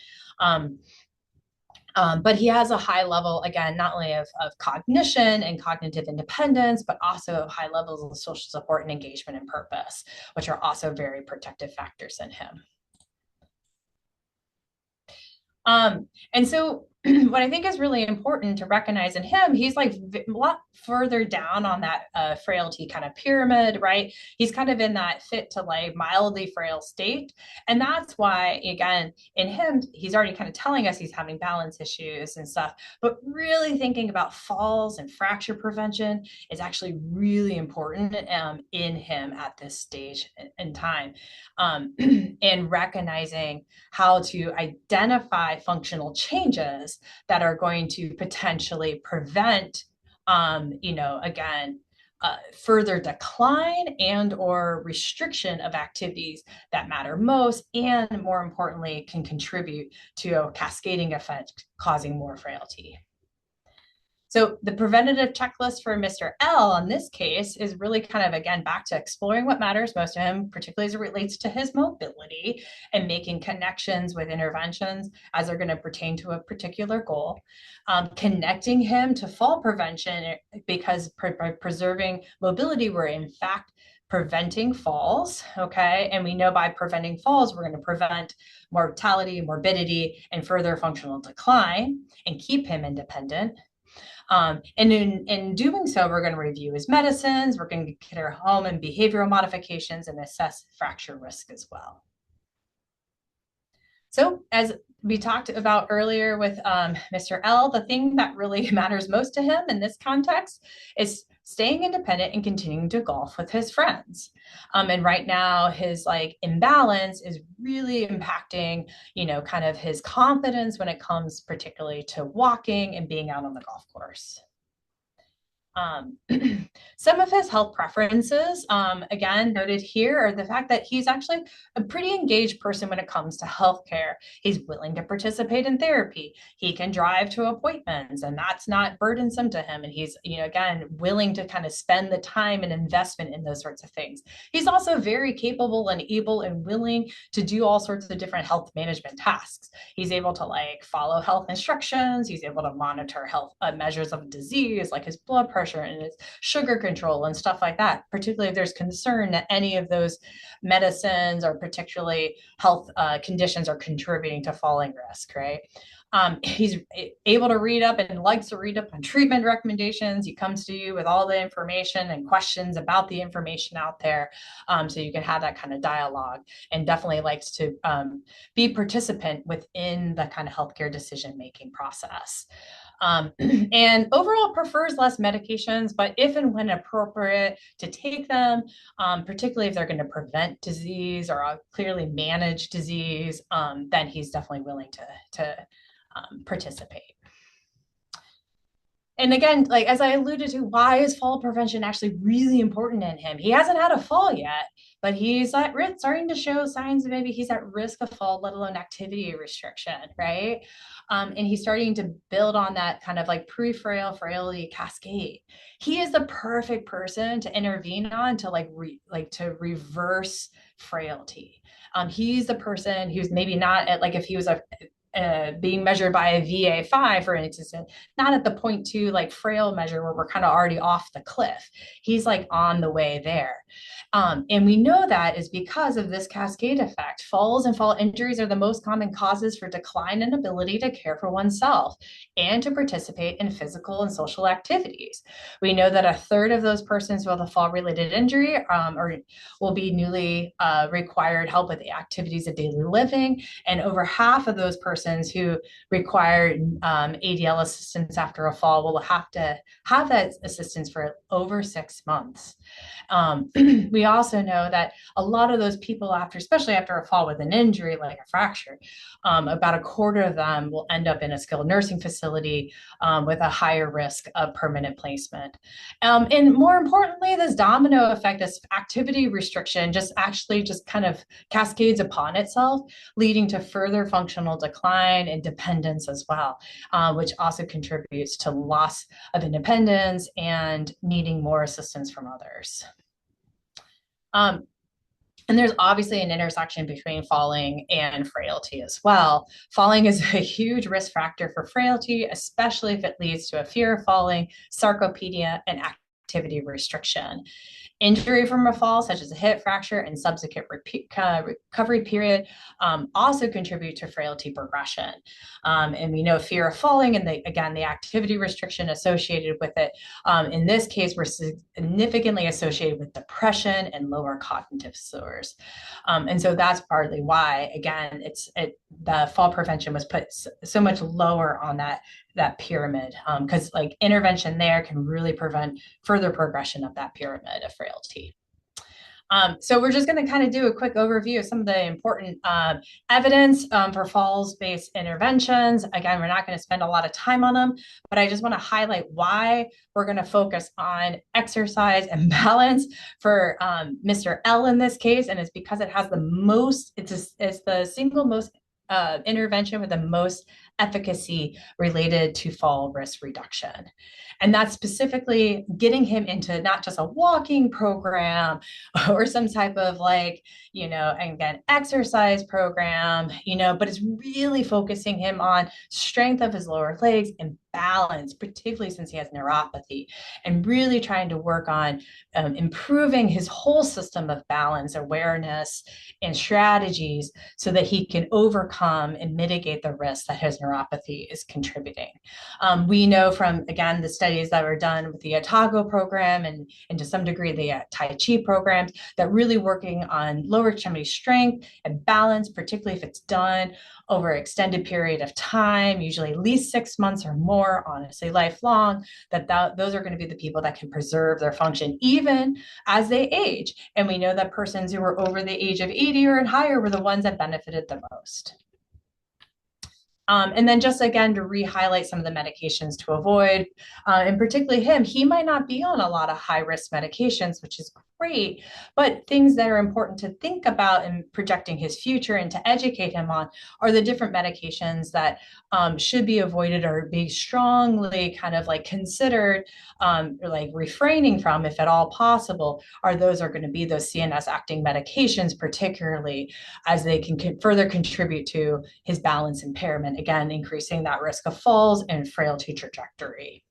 But he has a high level, again, not only of cognition and cognitive independence, but also high levels of social support and engagement and purpose, which are also very protective factors in him. And so what I think is really important to recognize in him, he's like a lot further down on that frailty kind of pyramid, right? He's kind of in that fit to like mildly frail state. And that's why, again, in him, he's already kind of telling us he's having balance issues and stuff. But really thinking about falls and fracture prevention is actually really important in him at this stage in time. And recognizing how to identify functional changes that are going to potentially prevent, again, further decline and or restriction of activities that matter most, and more importantly, can contribute to a cascading effect causing more frailty. So the preventative checklist for Mr. L in this case is really kind of, again, back to exploring what matters most to him, particularly as it relates to his mobility, and making connections with interventions as they're going to pertain to a particular goal. Connecting him to fall prevention, because by preserving mobility, we're in fact preventing falls, okay? And we know by preventing falls, we're going to prevent mortality, morbidity, and further functional decline and keep him independent. And in doing so, we're going to review his medicines, we're going to consider home and behavioral modifications, and assess fracture risk as well. So as we talked about earlier with Mr. L, the thing that really matters most to him in this context is staying independent and continuing to golf with his friends. And right now his like imbalance is really impacting, kind of his confidence when it comes particularly to walking and being out on the golf course. Some of his health preferences, again, noted here, are the fact that he's actually a pretty engaged person when it comes to healthcare. He's willing to participate in therapy. He can drive to appointments, and that's not burdensome to him. And he's, again, willing to kind of spend the time and investment in those sorts of things. He's also very capable and able and willing to do all sorts of different health management tasks. He's able to like follow health instructions. He's able to monitor health measures of disease, like his blood pressure and its sugar control and stuff like that, particularly if there's concern that any of those medicines or particularly health conditions are contributing to falling risk, right? He's able to read up and likes to read up on treatment recommendations. He comes to you with all the information and questions about the information out there, so you can have that kind of dialogue, and definitely likes to be participant within the kind of healthcare decision-making process. And overall prefers less medications, but if and when appropriate to take them, particularly if they're going to prevent disease or clearly manage disease, then he's definitely willing to participate. And again, like as I alluded to, why is fall prevention actually really important in him? He hasn't had a fall yet, but he's starting to show signs of maybe he's at risk of fall, let alone activity restriction, right? And he's starting to build on that kind of like frailty cascade. He is the perfect person to intervene on to to reverse frailty. He's the person who's maybe not at like if he was being measured by a VA5, for instance, not at the 0.2 like frail measure where we're kind of already off the cliff. He's like on the way there. And we know that is because of this cascade effect. Falls and fall injuries are the most common causes for decline in ability to care for oneself and to participate in physical and social activities. We know that a third of those persons with a fall-related injury will be newly required help with the activities of daily living, and over half of those persons who require ADL assistance after a fall will have to have that assistance for over 6 months. We also know that a lot of those people especially after a fall with an injury like a fracture, about a quarter of them will end up in a skilled nursing facility with a higher risk of permanent placement. And more importantly, this domino effect, this activity restriction just kind of cascades upon itself, leading to further functional decline and dependence as well, which also contributes to loss of independence and needing more assistance from others. And there's obviously an intersection between falling and frailty as well. Falling is a huge risk factor for frailty, especially if it leads to a fear of falling, sarcopenia, and activity restriction. Injury from a fall, such as a hip fracture and subsequent recovery period, also contribute to frailty progression. And we know fear of falling and the activity restriction associated with it, in this case, were significantly associated with depression and lower cognitive scores. And so that's partly why, again, the fall prevention was put so much lower on that pyramid, because like intervention there can really prevent further progression of that pyramid of frailty. So we're just going to kind of do a quick overview of some of the important evidence for falls-based interventions. Again, we're not going to spend a lot of time on them, but I just want to highlight why we're going to focus on exercise and balance for Mr. L in this case, and it's because it has the most, it's the single most intervention with the most efficacy related to fall risk reduction. And that's specifically getting him into not just a walking program or some type of again, exercise program, but it's really focusing him on strength of his lower legs and balance, particularly since he has neuropathy, and really trying to work on improving his whole system of balance, awareness, and strategies so that he can overcome and mitigate the risk that his neuropathy is contributing. We know from, again, the studies that were done with the Otago program and to some degree the Tai Chi programs, that really working on lower extremity strength and balance, particularly if it's done over an extended period of time, usually at least 6 months or more, honestly, lifelong, those are going to be the people that can preserve their function even as they age. And we know that persons who were over the age of 80 or higher were the ones that benefited the most. And then just again to re-highlight some of the medications to avoid, and particularly him, he might not be on a lot of high-risk medications, which is great, but things that are important to think about in projecting his future and to educate him on are the different medications that should be avoided or be strongly kind of like considered or like refraining from, if at all possible, are going to be those CNS acting medications, particularly as they can further contribute to his balance impairment, again, increasing that risk of falls and frailty trajectory.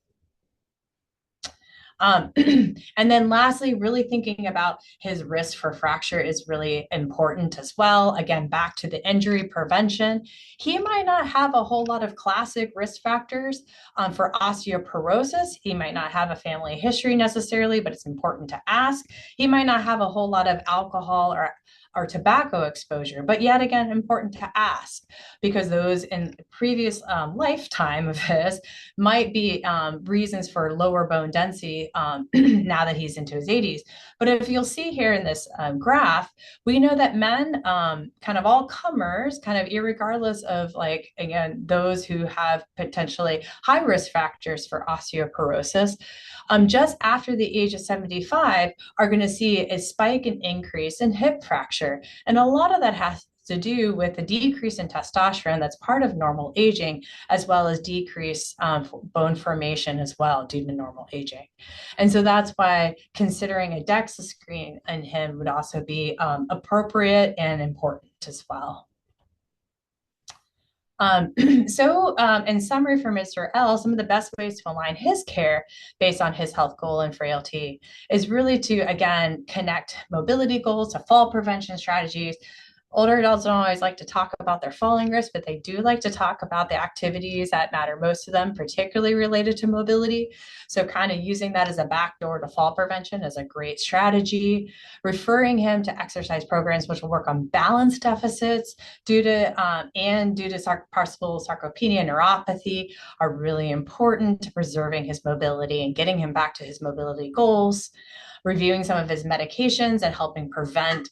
And then lastly, really thinking about his risk for fracture is really important as well. Again, back to the injury prevention. He might not have a whole lot of classic risk factors for osteoporosis. He might not have a family history necessarily, but it's important to ask. He might not have a whole lot of alcohol or tobacco exposure, but yet again, important to ask, because those in previous lifetime of his might be reasons for lower bone density now that he's into his 80s. But if you'll see here in this graph, we know that men, kind of all comers, kind of irregardless of again, those who have potentially high risk factors for osteoporosis, just after the age of 75 are going to see a spike and increase in hip fracture. And a lot of that has to do with the decrease in testosterone that's part of normal aging, as well as decreased bone formation as well due to normal aging. And so that's why considering a DEXA screen in him would also be appropriate and important as well. In summary for Mr. L, some of the best ways to align his care based on his health goal and frailty is really to, again, connect mobility goals to fall prevention strategies. Older adults don't always like to talk about their falling risk, but they do like to talk about the activities that matter most to them, particularly related to mobility. So kind of using that as a backdoor to fall prevention is a great strategy. Referring him to exercise programs which will work on balance deficits due to possible sarcopenia and neuropathy are really important to preserving his mobility and getting him back to his mobility goals. Reviewing some of his medications and helping prevent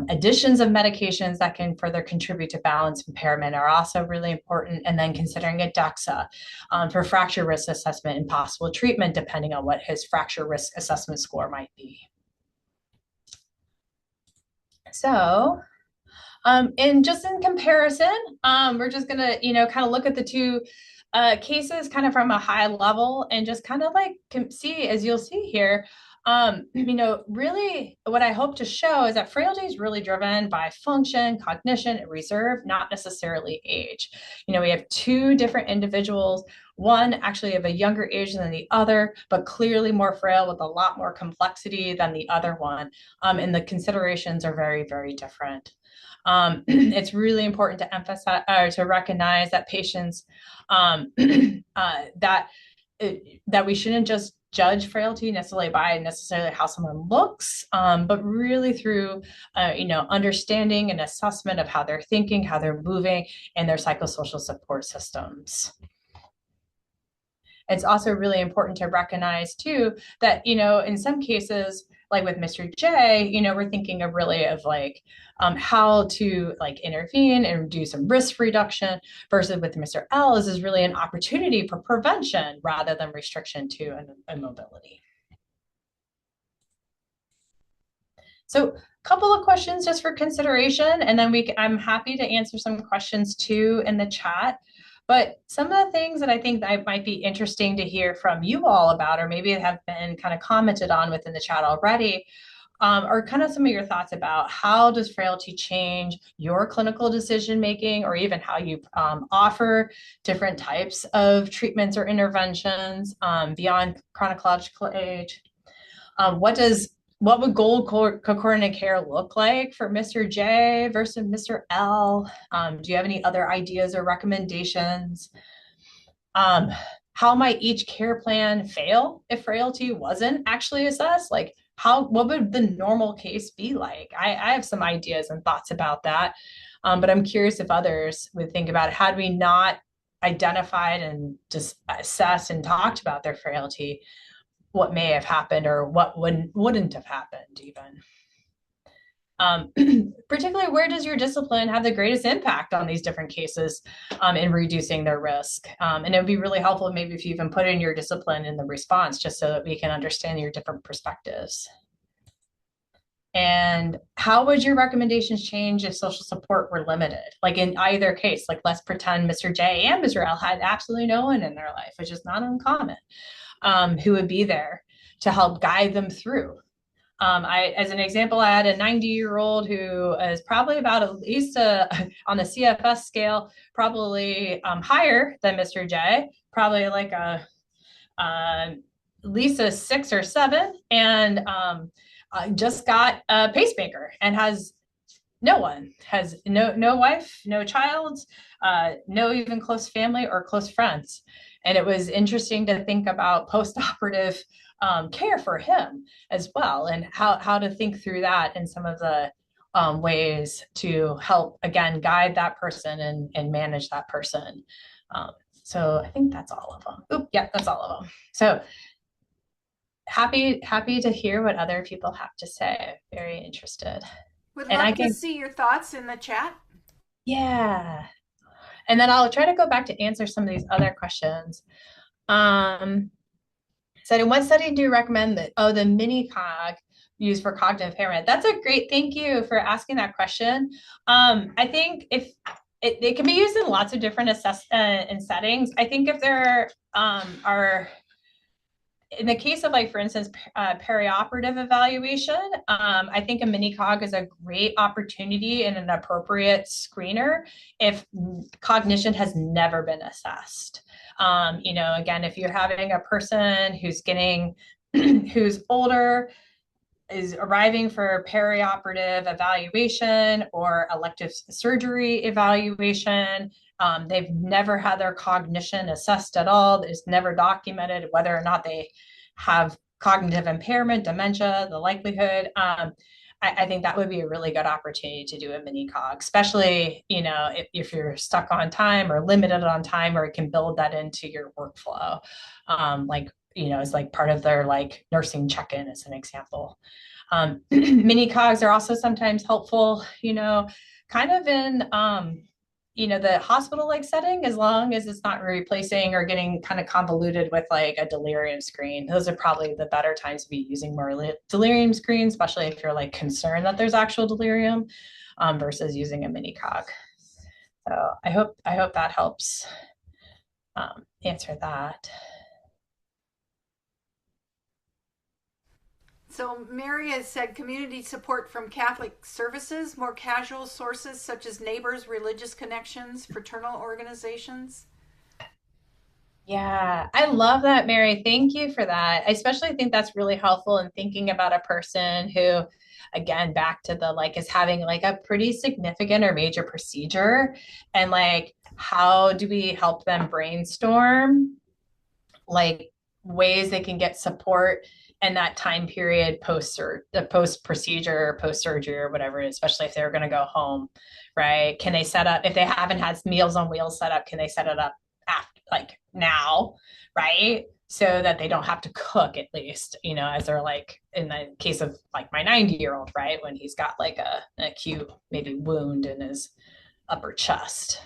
additions of medications that can further contribute to balance impairment are also really important. And then considering a DEXA for fracture risk assessment and possible treatment, depending on what his fracture risk assessment score might be. So, and just in comparison, we're just gonna, kind of look at the two cases kind of from a high level and just kind of see, as you'll see here, Really what I hope to show is that frailty is really driven by function, cognition, and reserve, not necessarily age. We have two different individuals, one actually of a younger age than the other, but clearly more frail with a lot more complexity than the other one. And the considerations are very, very different. It's really important to emphasize or to recognize that patients that we shouldn't just judge frailty necessarily by how someone looks, but really through understanding and assessment of how they're thinking, how they're moving, and their psychosocial support systems. It's also really important to recognize too that in some cases, like with Mr. J, we're thinking of really of how to intervene and do some risk reduction, versus with Mr. L is really an opportunity for prevention rather than restriction to immobility. So a couple of questions just for consideration, and then I'm happy to answer some questions too in the chat. But some of the things that I think that might be interesting to hear from you all about, or maybe have been kind of commented on within the chat already, are kind of some of your thoughts about how does frailty change your clinical decision making, or even how you offer different types of treatments or interventions beyond chronological age. What would goal coordinated care look like for Mr. J versus Mr. L? Do you have any other ideas or recommendations? How might each care plan fail if frailty wasn't actually assessed? What would the normal case be like? I have some ideas and thoughts about that, but I'm curious if others would think about it. Had we not identified and just assessed and talked about their frailty, what may have happened or what wouldn't have happened even. Particularly, where does your discipline have the greatest impact on these different cases in reducing their risk? And it would be really helpful maybe if you even put in your discipline in the response, just so that we can understand your different perspectives. And how would your recommendations change if social support were limited? Like in either case, let's pretend Mr. J and Mr. L had absolutely no one in their life, which is not uncommon. Who would be there to help guide them through. As an example, I had a 90-year-old who is probably about at least on the CFS scale, probably higher than Mr. J, probably at least a 6 or 7, and just got a pacemaker and has no one, has no wife, no child, no even close family or close friends. And it was interesting to think about post-operative care for him as well, and how to think through that and some of the ways to help, again, guide that person and manage that person. So I think that's all of them. Oop, yeah, that's all of them. So happy to hear what other people have to say. Very interested. Would love to see your thoughts in the chat. Yeah. And then I'll try to go back to answer some of these other questions. So in what setting do you recommend that? Oh, the mini cog used for cognitive impairment. That's a great, thank you for asking that question. I think if it can be used in lots of different in settings. I think if there are, in the case of for instance, perioperative evaluation, I think a mini cog is a great opportunity and an appropriate screener if cognition has never been assessed. Again, if you're having a person who's older, is arriving for perioperative evaluation or elective surgery evaluation, they've never had their cognition assessed at all. It's never documented whether or not they have cognitive impairment, dementia, the likelihood. I think that would be a really good opportunity to do a mini cog, especially, if you're stuck on time or limited on time, or it can build that into your workflow. As part of their nursing check-in as an example. Mini cogs are also sometimes helpful, kind of in, the hospital-like setting, as long as it's not replacing or getting kind of convoluted with a delirium screen. Those are probably the better times to be using more delirium screens, especially if you're concerned that there's actual delirium, versus using a mini cog. So I hope that helps answer that. So Mary has said community support from Catholic services, more casual sources such as neighbors, religious connections, fraternal organizations. Yeah, I love that, Mary. Thank you for that. I especially think that's really helpful in thinking about a person who, again, back to the like, is having like a pretty significant or major procedure. And like, how do we help them brainstorm like ways they can get support in that time period the post procedure, post surgery, or whatever it is, especially if they're going to go home, right? Can they set up if they haven't had Meals on Wheels set up? Can they set it up after, like now, right? So that they don't have to cook at least, as they're like in the case of like my 90-year-old, right? When he's got like an acute maybe wound in his upper chest.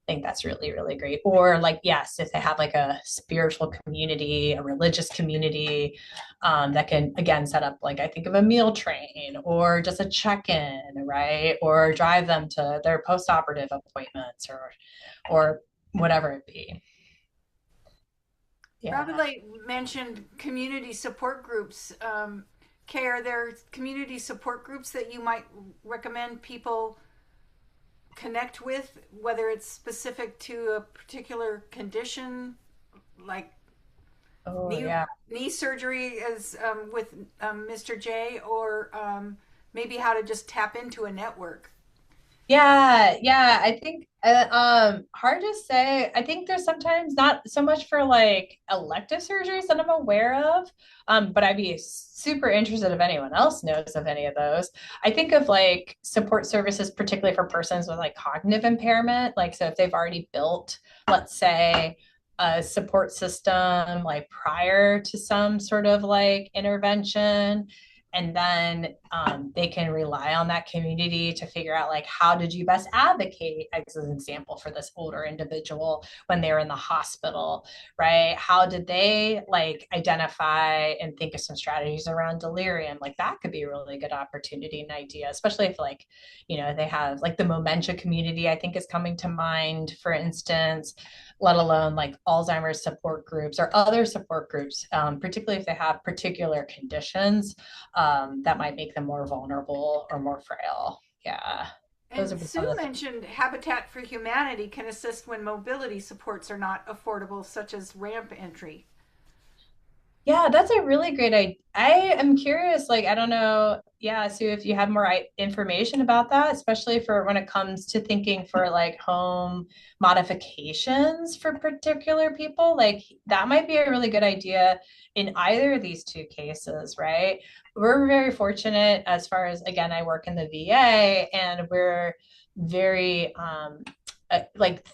Think that's really, really great. Or like, yes, if they have like a spiritual community, a religious community, that can again set up like I think of a meal train or just a check-in, right? Or drive them to their post-operative appointments or whatever it be. Yeah. Robert mentioned community support groups. Kay, are there community support groups that you might recommend people connect with, whether it's specific to a particular condition, like Oh knee, yeah. knee surgery as with Mr. J, or maybe how to just tap into a network? Yeah, I think hard to say. I think there's sometimes not so much for like elective surgeries that I'm aware of. But I'd be super interested if anyone else knows of any of those. I think of like support services, particularly for persons with like cognitive impairment. Like, so if they've already built, let's say, a support system like prior to some sort of like intervention, and then they can rely on that community to figure out like how did you best advocate as an example for this older individual when they were in the hospital, right? How did they like identify and think of some strategies around delirium? Like that could be a really good opportunity and idea, especially if like they have like the Momentia community I think is coming to mind, for instance, let alone like Alzheimer's support groups or other support groups, particularly if they have particular conditions that might make them more vulnerable or more frail. Yeah, those And would be some Sue of the things. mentioned Habitat for Humanity can assist when mobility supports are not affordable, such as ramp entry. Yeah, that's a really great idea. I am curious, like, I don't know, yeah, Sue, if you have more information about that, especially for when it comes to thinking for like home modifications for particular people, like that might be a really good idea in either of these two cases, right? We're very fortunate as far as, again, I work in the VA and we're very like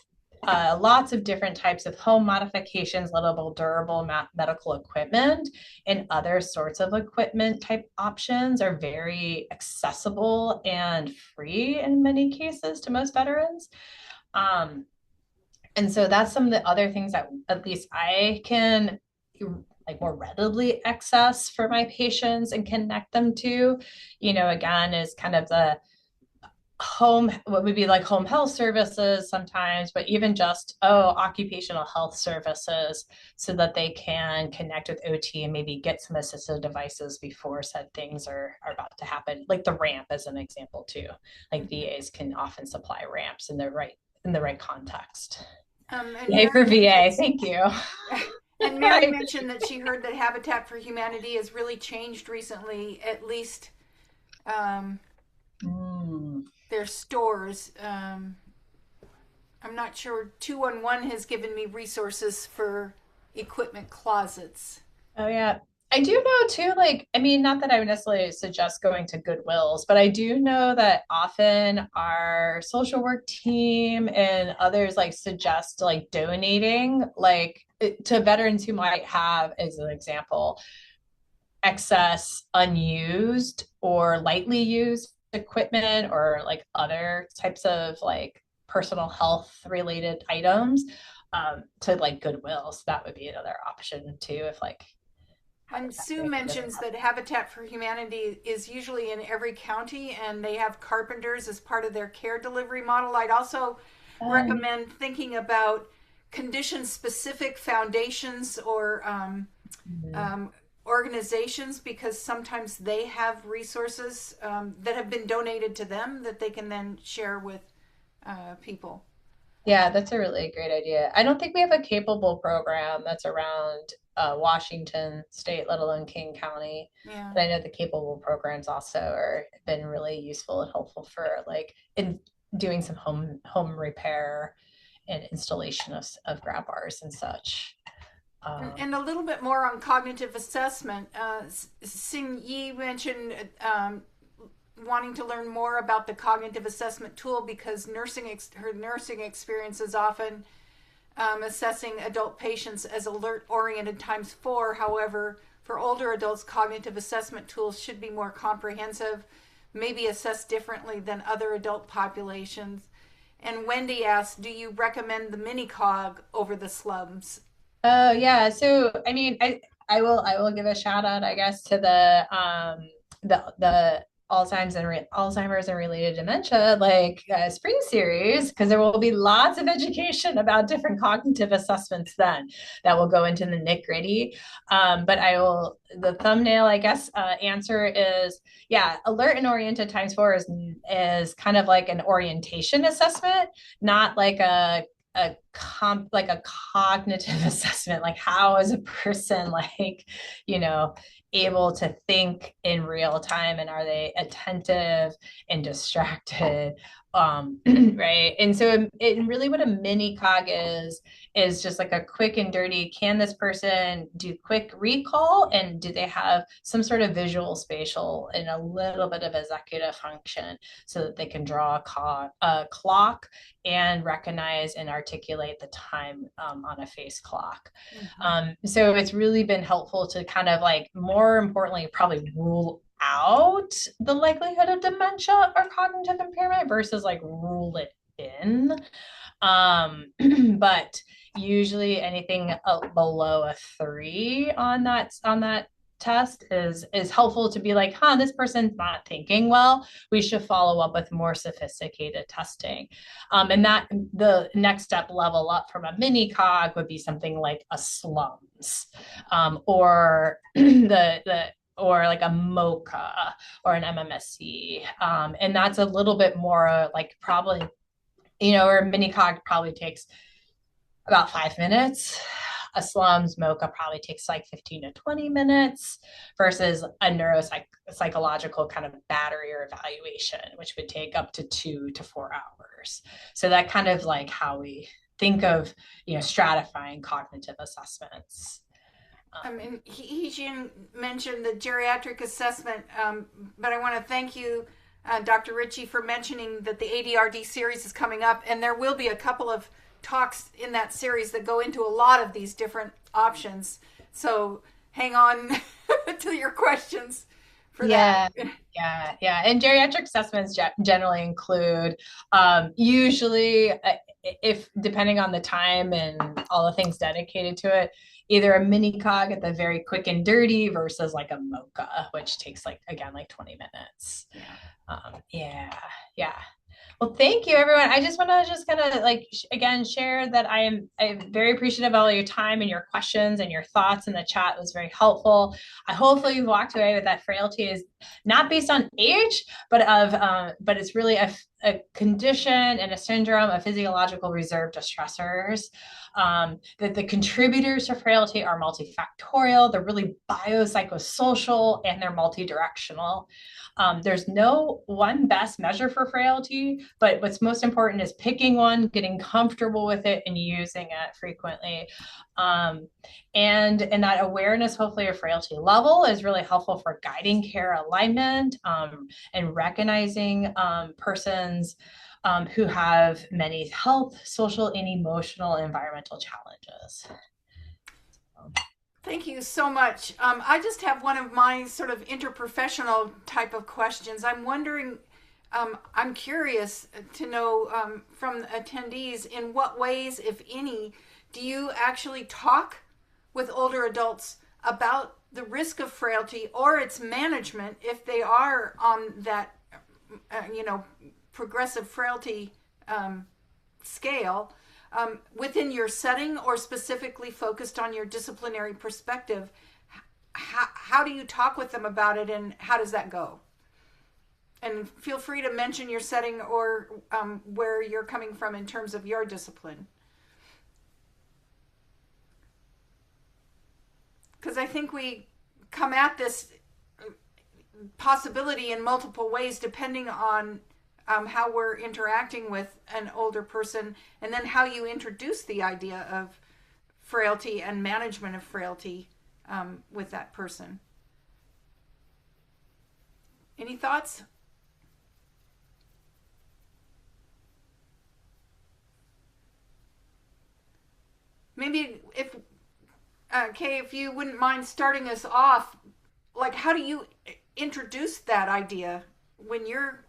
lots of different types of home modifications, livable, durable medical equipment, and other sorts of equipment type options are very accessible and free in many cases to most veterans. Um, and so that's some of the other things that at least I can like more readily access for my patients and connect them to, again, is kind of the home, what would be like home health services sometimes, but even just occupational health services, so that they can connect with OT and maybe get some assistive devices before said things are about to happen, like the ramp as an example too. Like VAs can often supply ramps in the right context. And Yay Mary for VA, mentions thank you. and Mary mentioned that she heard that Habitat for Humanity has really changed recently, at least um, Mm. their stores. I'm not sure. 211 has given me resources for equipment closets. Oh yeah. I do know too, like, I mean, not that I would necessarily suggest going to Goodwills, but I do know that often our social work team and others like suggest like donating like to veterans who might have, as an example, excess unused or lightly used equipment or like other types of like personal health related items, to like Goodwill. So that would be another option too, if like And Habitat Sue maybe doesn't mentions have. that Habitat for Humanity is usually in every county and they have carpenters as part of their care delivery model. I'd also recommend thinking about condition specific foundations or Mhm. organizations, because sometimes they have resources that have been donated to them that they can then share with people. Yeah, that's a really great idea. I don't think we have a capable program that's around Washington State, let alone King County. Yeah. But I know the capable programs also are been really useful and helpful for like in doing some home repair and installation of grab bars and such. And a little bit more on cognitive assessment. Sing Yi mentioned wanting to learn more about the cognitive assessment tool because her nursing experience is often assessing adult patients as alert oriented times 4. However, for older adults, cognitive assessment tools should be more comprehensive, maybe assessed differently than other adult populations. And Wendy asked, do you recommend the mini cog over the slums? Oh yeah. So I mean, I will give a shout out, I guess, to the Alzheimer's and related dementia like spring series, because there will be lots of education about different cognitive assessments then that will go into the nitty-gritty. But the thumbnail, I guess, answer is, yeah, alert and oriented times 4 is kind of like an orientation assessment, not like like a cognitive assessment, like how is a person like, you know, able to think in real time, and are they attentive and distracted, right? And so it really, what a mini cog is just like a quick and dirty, can this person do quick recall, and do they have some sort of visual spatial and a little bit of executive function so that they can draw a clock and recognize and articulate the time on a face clock. So it's really been helpful to kind of like, more importantly, probably rule out the likelihood of dementia or cognitive impairment versus like rule it in. But usually anything below a 3 on that test is helpful to be like, this person's not thinking well. We should follow up with more sophisticated testing. And that the next step level up from a mini cog would be something like a slums, or or like a MOCA or an MMSC. And that's a little bit more like probably, or a mini cog probably takes about 5 minutes. A slums MOCA probably takes like 15 to 20 minutes versus a neuropsychological kind of battery or evaluation, which would take up to 2 to 4 hours. So that kind of like how we think of, stratifying cognitive assessments. I mean, Heejin mentioned the geriatric assessment, but I want to thank you, Dr. Ritchey, for mentioning that the ADRD series is coming up, and there will be a couple of talks in that series that go into a lot of these different options. So hang on to your questions for that. Yeah. And geriatric assessments generally include, usually, if depending on the time and all the things dedicated to it, either a mini cog at the very quick and dirty versus like a MOCA, which takes like 20 minutes. Yeah. Well, thank you, everyone. I just want to kind of like, again, share that I'm very appreciative of all your time and your questions and your thoughts in the chat. It was very helpful. Hopefully you walked away with that frailty is not based on age, but it's really a condition and a syndrome of physiological reserved stressors. That the contributors to frailty are multifactorial. They're really biopsychosocial, and they're multidirectional. There's no one best measure for frailty, but what's most important is picking one, getting comfortable with it, and using it frequently. And that awareness, hopefully, of frailty level is really helpful for guiding care alignment, and recognizing persons who have many health, social, and emotional environmental challenges. Thank you so much. I just have one of my sort of interprofessional type of questions. I'm wondering, I'm curious to know from attendees, in what ways, if any, do you actually talk with older adults about the risk of frailty or its management if they are on that, progressive frailty scale? Within your setting or specifically focused on your disciplinary perspective, how do you talk with them about it, and how does that go? And feel free to mention your setting or where you're coming from in terms of your discipline. Because I think we come at this possibility in multiple ways depending on how we're interacting with an older person, and then how you introduce the idea of frailty and management of frailty with that person. Any thoughts? Maybe if Kay, if you wouldn't mind starting us off, like how do you introduce that idea when you're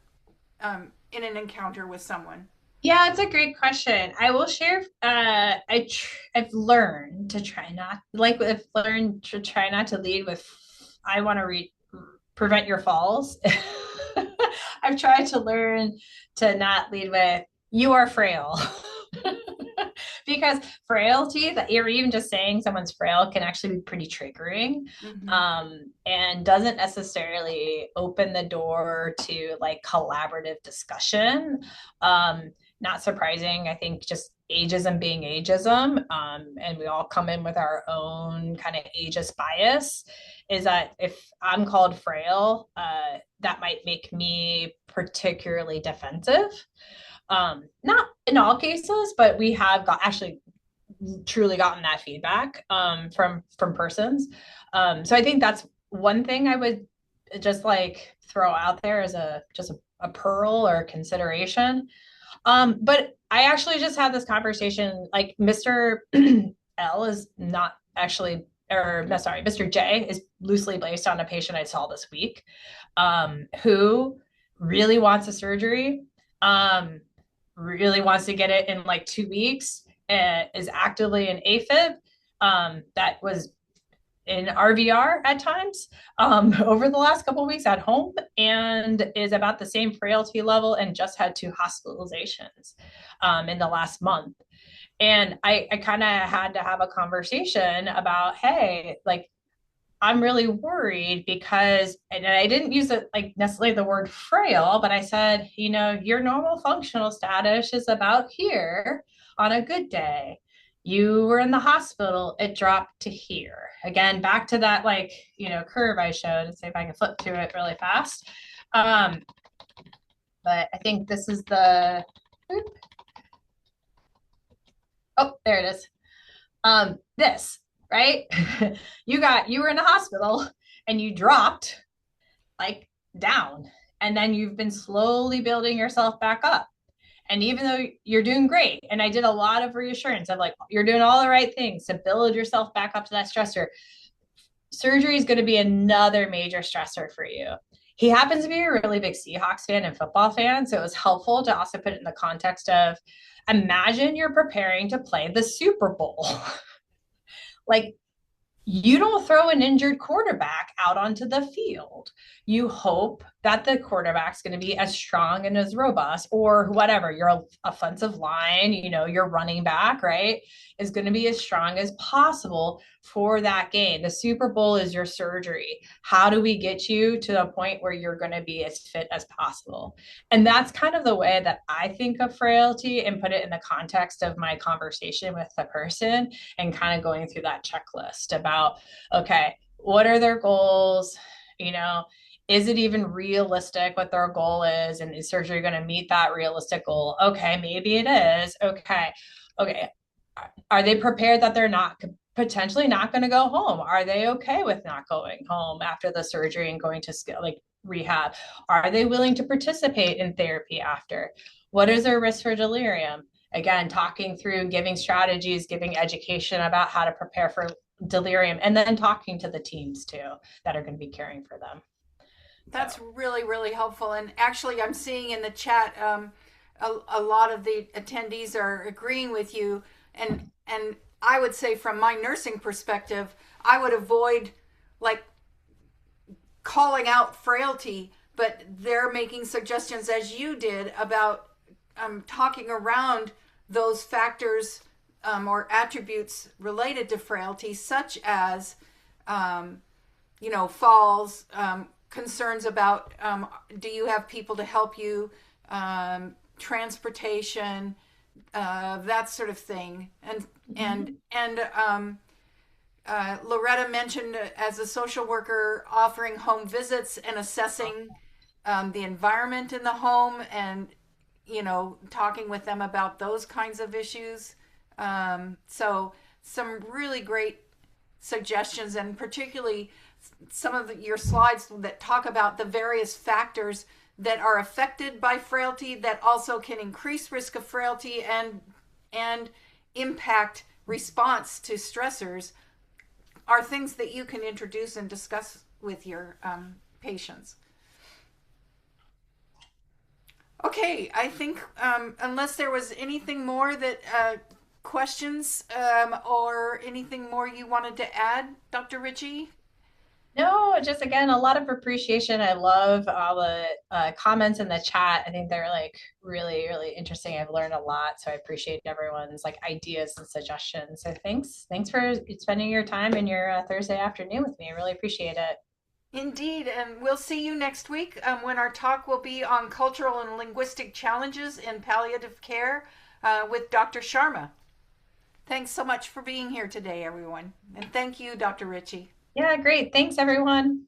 in an encounter with someone? Yeah, it's a great question. I will share. I've learned to try not like I've learned to try not to lead with I want to prevent your falls. I've tried to learn to not lead with you are frail. Because frailty, that you're even just saying someone's frail can actually be pretty triggering, and doesn't necessarily open the door to like collaborative discussion. Not surprising, I think just ageism being ageism, and we all come in with our own kind of ageist bias, is that if I'm called frail, that might make me particularly defensive. Not in all cases, but we have got actually truly gotten that feedback from persons. So I think that's one thing I would just like throw out there as a pearl or consideration. But I actually just had this conversation, like Mr. L is not actually, or no, sorry, Mr. J is loosely based on a patient I saw this week, who really wants a surgery, really wants to get it in like 2 weeks, is actively in AFib, that was in RVR at times over the last couple of weeks at home, and is about the same frailty level and just had 2 hospitalizations in the last month. And I kind of had to have a conversation about, hey, like, I'm really worried because, and I didn't use it like necessarily the word frail, but I said, your normal functional status is about here on a good day. You were in the hospital, it dropped to here. Again, back to that like, curve I showed. Let's see if I can flip through it really fast. But I think this is the, oh, there it is. This, right? You were in the hospital and you dropped like down, and then you've been slowly building yourself back up. And even though you're doing great, and I did a lot of reassurance of like, you're doing all the right things to build yourself back up to that stressor, surgery is going to be another major stressor for you. He happens to be a really big Seahawks fan and football fan, so it was helpful to also put it in the context of, imagine you're preparing to play the Super Bowl. Like, you don't throw an injured quarterback out onto the field. You hope that the quarterback's going to be as strong and as robust, or whatever, your offensive line, your running back, right, is going to be as strong as possible for that game. The Super Bowl is your surgery. How do we get you to a point where you're going to be as fit as possible? And that's kind of the way that I think of frailty, and put it in the context of my conversation with the person, and kind of going through that checklist about, okay, what are their goals? Is it even realistic what their goal is? And is surgery going to meet that realistic goal? Okay, maybe it is. Okay. Are they prepared that they're not potentially not going to go home? Are they okay with not going home after the surgery and going to like rehab? Are they willing to participate in therapy after? What is their risk for delirium? Again, talking through, giving strategies, giving education about how to prepare for delirium, and then talking to the teams too that are going to be caring for them. That's really, really helpful. And actually, I'm seeing in the chat a lot of the attendees are agreeing with you. And I would say, from my nursing perspective, I would avoid like calling out frailty, but they're making suggestions, as you did, about talking around those factors or attributes related to frailty, such as falls, concerns about do you have people to help you, transportation, that sort of thing. And Loretta mentioned as a social worker offering home visits and assessing the environment in the home and talking with them about those kinds of issues. So some really great suggestions, and particularly some of your slides that talk about the various factors that are affected by frailty that also can increase risk of frailty and impact response to stressors are things that you can introduce and discuss with your patients. Okay, I think unless there was anything more that questions or anything more you wanted to add, Dr. Ritchey? No, just again, a lot of appreciation. I love all the comments in the chat. I think they're like really, really interesting. I've learned a lot, so I appreciate everyone's like ideas and suggestions. So thanks for spending your time and your Thursday afternoon with me. I really appreciate it. Indeed, and we'll see you next week when our talk will be on cultural and linguistic challenges in palliative care with Dr. Sharma. Thanks so much for being here today, everyone. And thank you, Dr. Ritchie. Yeah, great. Thanks, everyone.